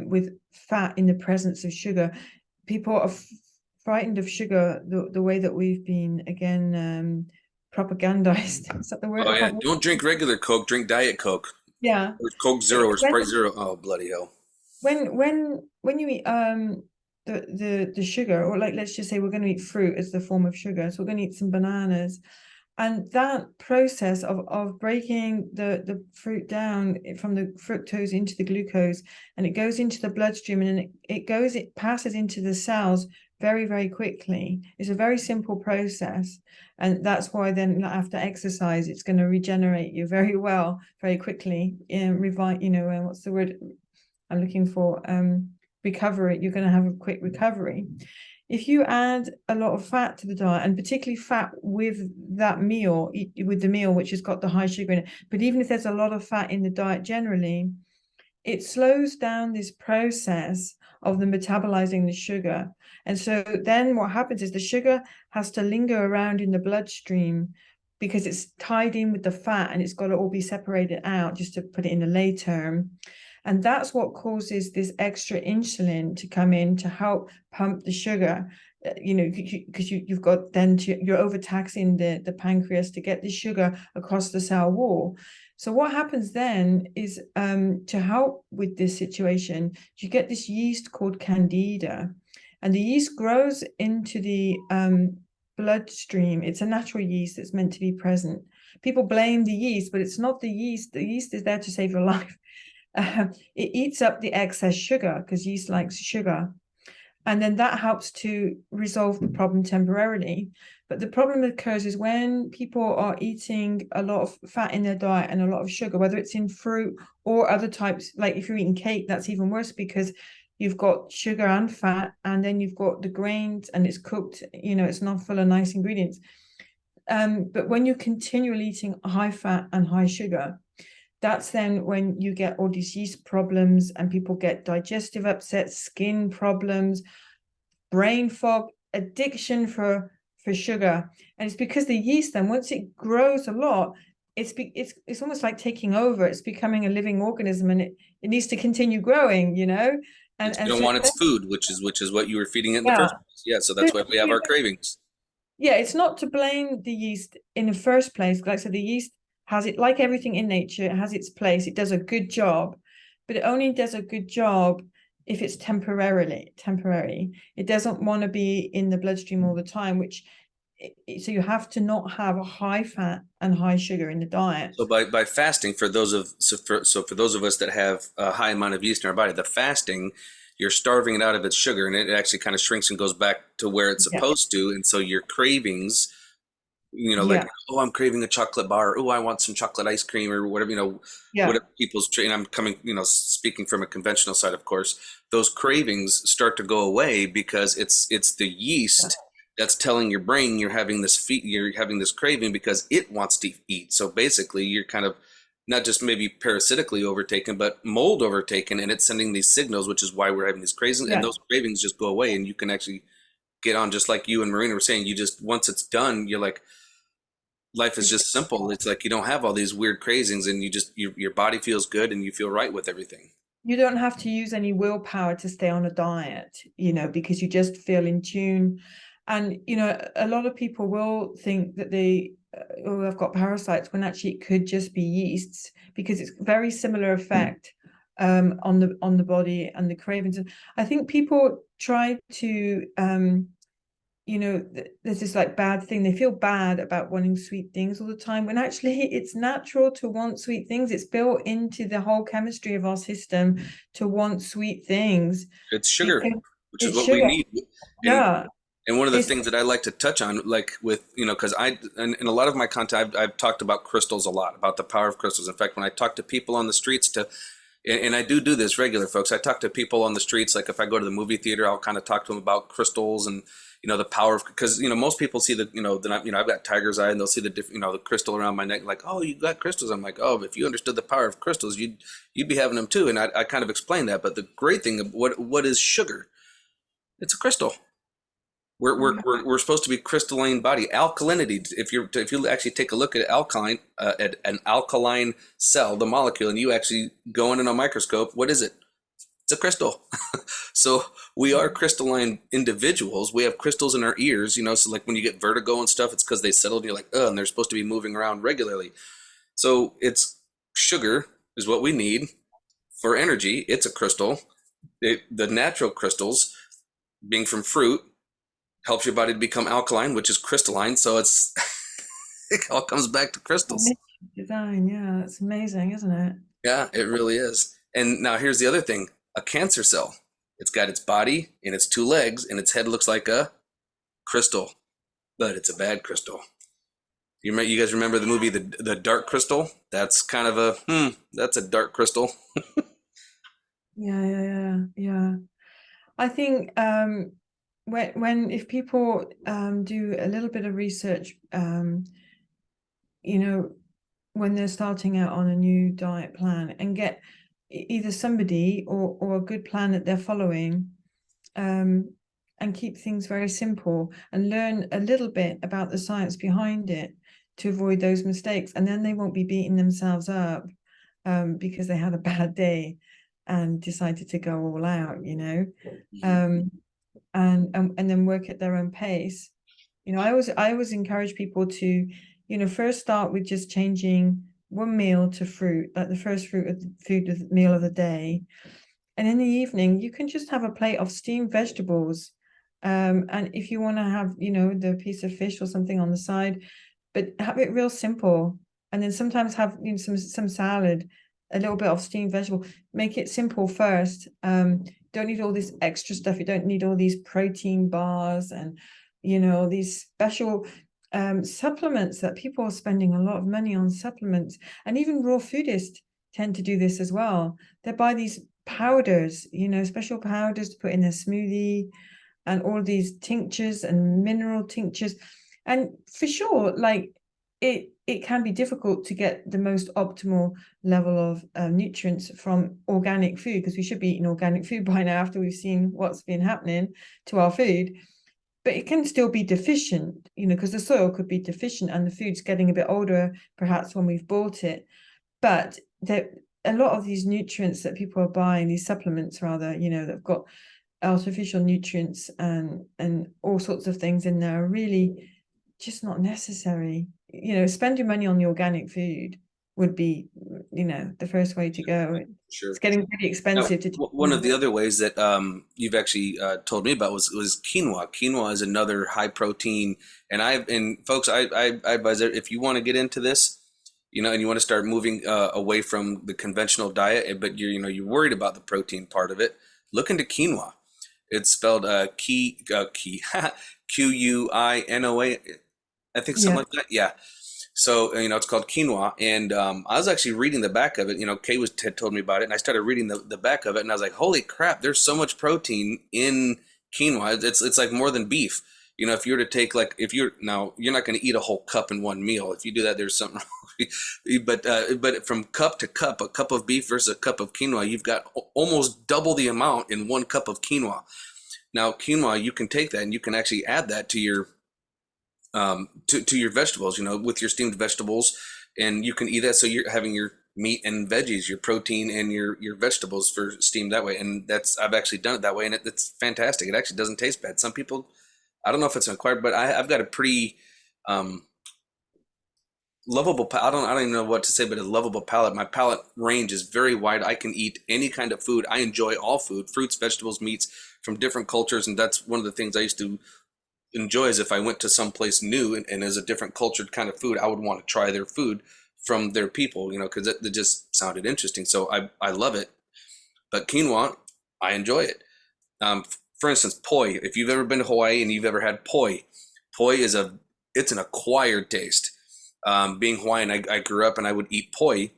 with fat in the presence of sugar. People are frightened of sugar the way that we've been, again, propagandized. Is that the word? Oh yeah, don't drink regular Coke, drink Diet Coke. Yeah. Or Coke Zero or Sprite Zero. Oh, bloody hell. When you eat the sugar, or like, let's just say we're going to eat fruit as the form of sugar, so we're going to eat some bananas, and that process of breaking the fruit down from the fructose into the glucose, and it goes into the bloodstream, and it passes into the cells very, very quickly. It's a very simple process, and that's why then after exercise, it's going to regenerate you very well, very quickly, and what's the word I'm looking for? Recovery. You're going to have a quick recovery. If you add a lot of fat to the diet, and particularly fat with the meal, which has got the high sugar in it, but even if there's a lot of fat in the diet generally, it slows down this process of the metabolizing the sugar. And so then what happens is the sugar has to linger around in the bloodstream because it's tied in with the fat, and it's got to all be separated out, just to put it in a lay term. And that's what causes this extra insulin to come in to help pump the sugar, because you've got then you're overtaxing the pancreas to get the sugar across the cell wall. So what happens then is, to help with this situation, you get this yeast called Candida, and the yeast grows into the bloodstream. It's a natural yeast that's meant to be present. People blame the yeast, but it's not the yeast. The yeast is there to save your life. it eats up the excess sugar because yeast likes sugar. And then that helps to resolve the problem temporarily. But the problem occurs is when people are eating a lot of fat in their diet and a lot of sugar, whether it's in fruit or other types, like if you're eating cake, that's even worse because you've got sugar and fat, and then you've got the grains and it's cooked, it's not full of nice ingredients. But when you're continually eating high fat and high sugar, that's then when you get all these yeast problems and people get digestive upset, skin problems, brain fog, addiction for sugar. And it's because the yeast then, once it grows a lot, it's almost like taking over. It's becoming a living organism, and it needs to continue growing, You and don't so want its food, which is what you were feeding it in the yeah. first place. Yeah, so that's why we have our cravings. Yeah, it's not to blame the yeast in the first place. Like I said, the yeast has it, like everything in nature, it has its place. It does a good job, but it only does a good job if it's temporary. It doesn't want to be in the bloodstream all the time, so you have to not have a high fat and high sugar in the diet. So by fasting, for those of us that have a high amount of yeast in our body, the fasting, you're starving it out of its sugar, and it actually kind of shrinks and goes back to where it's Yeah. supposed to. And so your cravings, like, Yeah. oh, I'm craving a chocolate bar. Oh, I want some chocolate ice cream or whatever, Yeah. whatever people's, and I'm coming, speaking from a conventional side, of course, those cravings start to go away because it's the yeast that's telling your brain you're having this craving because it wants to eat. So basically you're kind of not just maybe parasitically overtaken, but mold overtaken, and it's sending these signals, which is why we're having these cravings, and Yeah. those cravings just go away, and you can actually get on, just like you and Marina were saying. You just, once it's done, you're like, life is just simple. It's like you don't have all these weird cravings, and your body feels good and you feel right with everything. You don't have to use any willpower to stay on a diet, because you just feel in tune. And, a lot of people will think that oh, I've got parasites, when actually it could just be yeasts, because it's very similar effect on the body and the cravings. I think people try to there's this like bad thing. They feel bad about wanting sweet things all the time, when actually it's natural to want sweet things. It's built into the whole chemistry of our system to want sweet things It's sugar, because which is it's what we sugar. need. And Yeah. and one of the It's things that I like to touch on, like with, because in a lot of my content, I've talked about crystals a lot, about the power of crystals. In fact, when I talk to people on the streets and I do this regular, folks, I talk to people on the streets, like if I go to the movie theater, I'll kind of talk to them about crystals and, the power of, because, most people see I've got tiger's eye, and they'll see the different, the crystal around my neck, like, oh, you got crystals. I'm like, oh, if you understood the power of crystals, you'd be having them too. And I kind of explain that. But the great thing of what is sugar? It's a crystal. We're supposed to be crystalline body. Alkalinity. If you actually take a look at at an alkaline cell, the molecule, and you actually go in a microscope, what is it? It's a crystal. So we are crystalline individuals. We have crystals in our ears, so like when you get vertigo and stuff, it's because they settled and you're like, oh, and they're supposed to be moving around regularly. So it's sugar is what we need for energy. It's a crystal. The natural crystals, being from fruit, helps your body to become alkaline, which is crystalline. So it all comes back to crystals. design. Yeah, it's amazing, isn't it? Yeah, it really is. And now here's the other thing: a cancer cell. It's got its body and its two legs, and its head looks like a crystal, but it's a bad crystal. You guys remember the movie the Dark Crystal? That's kind of that's a dark crystal. Yeah. I think if people do a little bit of research, when they're starting out on a new diet plan, and get either somebody or a good plan that they're following, and keep things very simple and learn a little bit about the science behind it to avoid those mistakes, and then they won't be beating themselves up because they had a bad day and decided to go all out, and then work at their own pace. I always encourage people to, first start with just changing one meal to fruit, like the first meal of the day. And in the evening, you can just have a plate of steamed vegetables. And if you want to have, the piece of fish or something on the side, but have it real simple. And then sometimes have, some salad. a little bit of steamed vegetable. Make it simple first. Don't need all this extra stuff. You don't need all these protein bars and, you know, these special supplements that people are spending a lot of money on supplements. And even raw foodists tend to do this as well. They buy these powders, you know, special powders to put in their smoothie, and all these tinctures and mineral tinctures. And for sure, like it can be difficult to get the most optimal level of nutrients from organic food, because we should be eating organic food by now after we've seen what's been happening to our food. But it can still be deficient, you know, because the soil could be deficient and the food's getting a bit older perhaps when we've bought it. But a lot of these nutrients that people are buying, these supplements rather, you know, that have got artificial nutrients and all sorts of things in there, are really just not necessary. You know, spending money on the organic food would be, you know, the first way to go. Sure. It's getting pretty Now, expensive to one of the other ways that you've actually told me about was quinoa. Quinoa is another high protein, and folks, I advise that if you want to get into this, you know, and you want to start moving away from the conventional diet, but you're worried about the protein part of it, look into quinoa. It's spelled Quinoa, I think, something yeah. like that. Yeah. So, you know, it's called quinoa. And I was actually reading the back of it. You know, Kay had told me about it, and I started reading the back of it, and I was like, holy crap, there's so much protein in quinoa. It's like more than beef. You know, if you were to take, like, you're not going to eat a whole cup in one meal. If you do that, there's something wrong. But from cup to cup, a cup of beef versus a cup of quinoa, you've got almost double the amount in one cup of quinoa. Now, quinoa, you can take that and you can actually add that to your to your vegetables, you know, with your steamed vegetables, and you can eat that. So you're having your meat and veggies, your protein and your vegetables for steamed that way. And I've actually done it that way, and it's fantastic. It actually doesn't taste bad. Some people, I don't know if it's acquired, but I've got a pretty lovable. I don't even know what to say, but a lovable palate. My palate range is very wide. I can eat any kind of food. I enjoy all food, fruits, vegetables, meats from different cultures, and that's one of the things I used to enjoy. Is if I went to someplace new and as a different cultured kind of food, I would want to try their food from their people, you know, because it just sounded interesting. So I love it. But quinoa, I enjoy it. For instance, poi. If you've ever been to Hawaii and you've ever had poi, poi it's an acquired taste. Being Hawaiian, I grew up and I would eat poi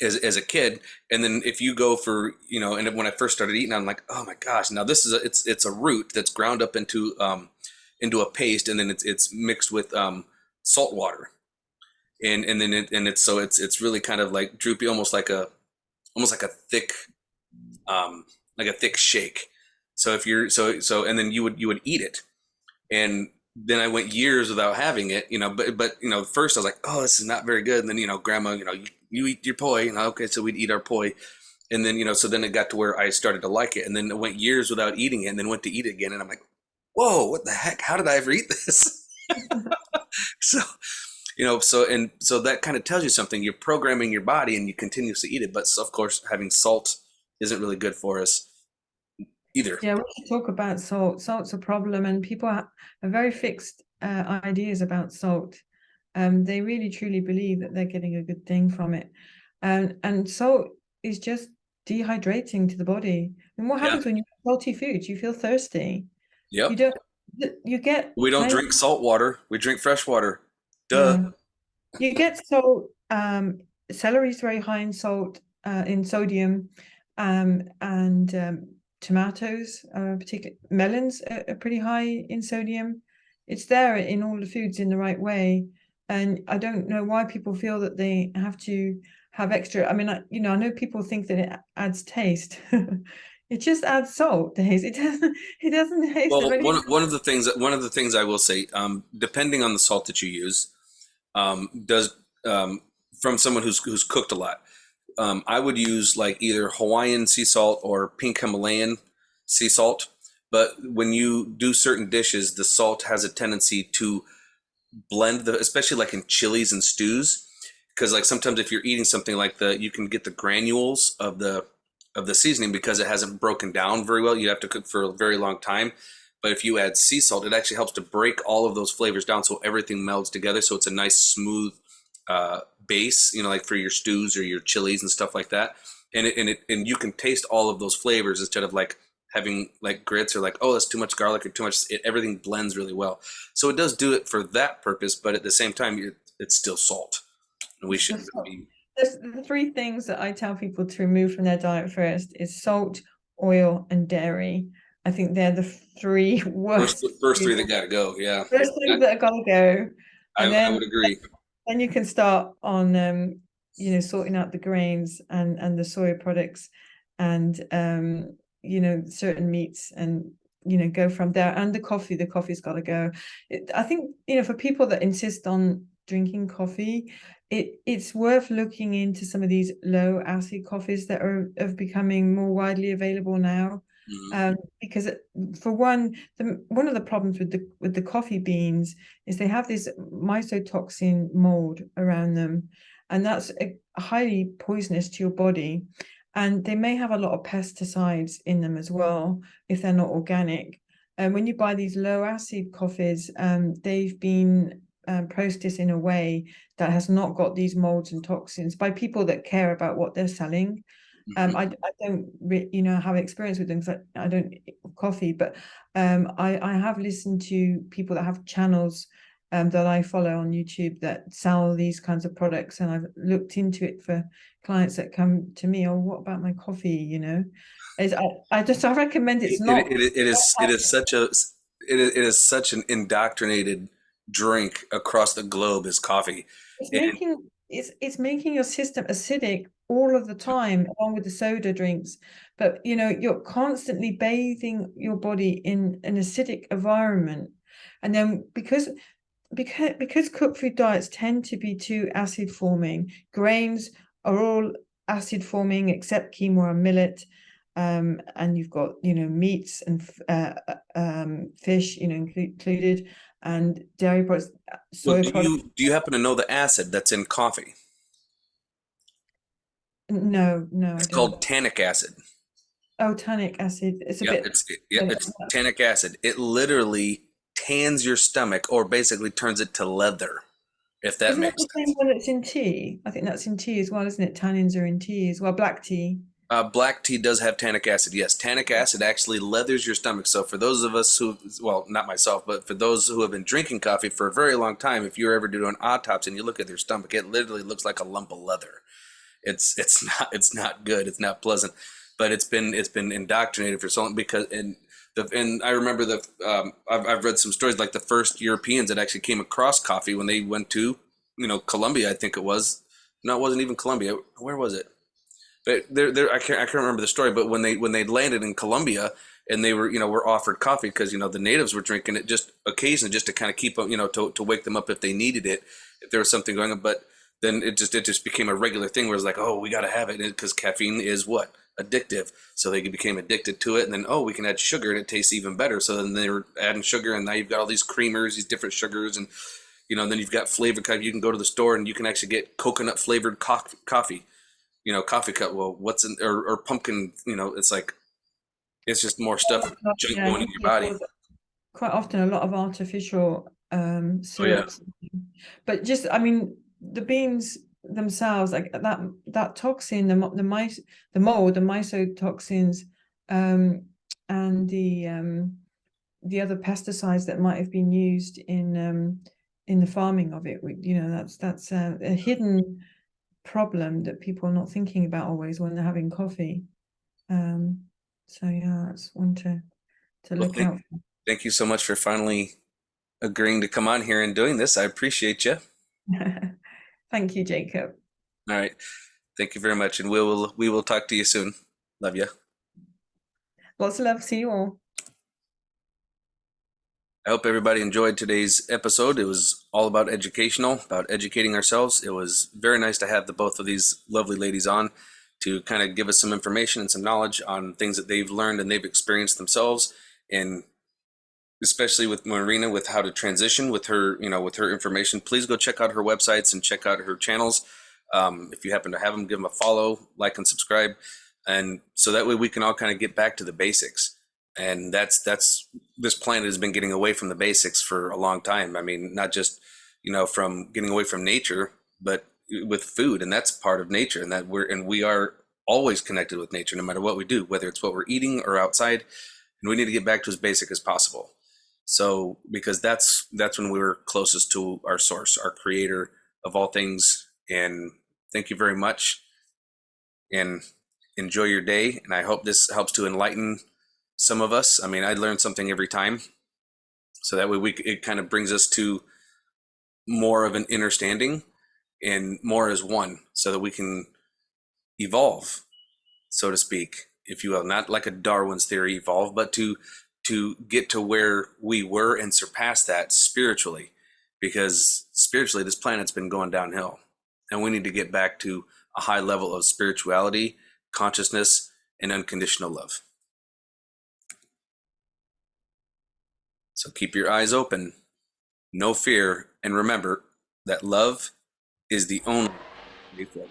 as a kid, and then if you go for, you know, and when I first started eating, I'm like, oh my gosh, now this is it's a root that's ground up into a paste, and then it's mixed with salt water, and then it's really kind of like droopy, almost like a thick shake. So if you're and then you would eat it, and then I went years without having it, you know, but you know, first I was like, oh, this is not very good. And then, you know, grandma, you know, you eat your poi, you know, okay, so we'd eat our poi. And then, you know, so then it got to where I started to like it, and then I went years without eating it, and then went to eat it again. And I'm like, whoa, what the heck? How did I ever eat this? So, you know, so that kind of tells you something. You're programming your body and you continuously eat it. But of course, having salt isn't really good for us either. Yeah, we should talk about salt. Salt's a problem, and people have very fixed ideas about salt. They really truly believe that they're getting a good thing from it, and salt is just dehydrating to the body. And what happens when you eat salty foods? You feel thirsty. Yep. You don't. You get. We don't drink salt water. We drink fresh water. Duh. Yeah. You get salt. Celery is very high in salt, in sodium, and tomatoes, particularly melons, are pretty high in sodium. It's there in all the foods in the right way, and I don't know why people feel that they have to have extra. I mean, I know people think that it adds taste. It just adds salt taste. It doesn't. It doesn't taste. Well, one of the things I will say, depending on the salt that you use, does from someone who's cooked a lot, I would use like either Hawaiian sea salt or pink Himalayan sea salt. But when you do certain dishes, the salt has a tendency to blend especially like in chilies and stews, because like sometimes if you're eating something like you can get the granules of the seasoning because it hasn't broken down very well. You have to cook for a very long time. But if you add sea salt, it actually helps to break all of those flavors down so everything melds together. So it's a nice smooth base, like for your stews or your chilies and stuff like that. And you can taste all of those flavors instead of like having like grits or like, oh, that's too much garlic or too much. Everything blends really well. So it does do it for that purpose, but at the same time, it's still salt. And we shouldn't really be. There's the three things that I tell people to remove from their diet first is salt, oil, and dairy. I think they're the three worst First three that got to go. Yeah. first things that are gotta go. And I would agree. then you can start on sorting out the grains and the soy products and certain meats and go from there. And the coffee's got to go. I think for people that insist on drinking coffee, it's worth looking into some of these low acid coffees that are becoming more widely available now. Because for one of the problems with the coffee beans is they have this mycotoxin mold around them, and that's highly poisonous to your body. And they may have a lot of pesticides in them as well if they're not organic. And when you buy these low acid coffees, they've been processed in a way that has not got these molds and toxins by people that care about what they're selling. I don't have experience with them because I don't eat coffee, but I have listened to people that have channels that I follow on YouTube that sell these kinds of products, and I've looked into it for clients that come to me. Oh, what about my coffee? I recommend it's not. It is such an indoctrinated drink across the globe is coffee. It's making your system acidic all of the time, along with the soda drinks. But you're constantly bathing your body in an acidic environment, and then because cooked food diets tend to be too acid forming, grains are all acid forming except quinoa and millet. And you've got meats and fish included, and dairy products, soy products. Do you happen to know the acid that's in coffee? No, I It's don't. called tannic acid. Oh, tannic acid. It's a bit. It's tannic acid. It literally tans your stomach, or basically turns it to leather, if that Isn't that makes the sense. same one that's in tea? I think that's in tea as well, isn't it? Tannins are in tea as well. Black tea. Black tea does have tannic acid. Yes, tannic acid actually leathers your stomach. So for those of us who, well, not myself, but for those who have been drinking coffee for a very long time, if you're ever doing an autopsy and you look at their stomach, it literally looks like a lump of leather. It's not good. It's not pleasant, but it's been indoctrinated for so long because and I remember I've read some stories like the first Europeans that actually came across coffee when they went to Colombia, I think it was. No, it wasn't even Colombia. Where was it? But I can't remember the story. But when they landed in Colombia and they were offered coffee because the natives were drinking it just occasionally just to kind of keep them to wake them up if they needed it, if there was something going on. But then it just became a regular thing where it's like, oh, we got to have it because caffeine is what? Addictive. So they became addicted to it, and then we can add sugar and it tastes even better. So then they were adding sugar, and now you've got all these creamers, these different sugars, and then you've got flavored coffee. You can go to the store and you can actually get coconut flavored coffee. Coffee cup. Well, what's in or pumpkin? It's like it's just more stuff junk going in your body. Quite often, a lot of artificial syrups. Oh, yeah. But just, I mean, the beans themselves, like that toxin, the mold, the mycotoxins, and the other pesticides that might have been used in the farming of it. That's a hidden problem that people are not thinking about always when they're having coffee. So yeah, that's one to look out for. Thank you so much for finally agreeing to come on here and doing this. I appreciate you. Thank you, Jacob. All right. Thank you very much. And we will talk to you soon. Love you. Lots of love. See you all. I hope everybody enjoyed today's episode. It was all about educating ourselves. It was very nice to have the both of these lovely ladies on to kind of give us some information and some knowledge on things that they've learned and they've experienced themselves, and especially with Marina, with how to transition with her, with her information. Please go check out her websites and check out her channels. If you happen to have them, give them a follow, like, and subscribe. And so that way we can all kind of get back to the basics. And that's this planet has been getting away from the basics for a long time. I mean, not just, from getting away from nature, but with food, and that's part of nature, and we are always connected with nature no matter what we do, whether it's what we're eating or outside, and we need to get back to as basic as possible. So because that's when we were closest to our source, our creator of all things. And thank you very much, and enjoy your day. And I hope this helps to enlighten some of us. I mean, I learn something every time, so that way it kind of brings us to more of an understanding and more as one, so that we can evolve, so to speak, if you will, not like a Darwin's theory evolve, but to get to where we were and surpass that spiritually, because spiritually this planet's been going downhill, and we need to get back to a high level of spirituality, consciousness, and unconditional love. So keep your eyes open, no fear, and remember that love is the only way forward.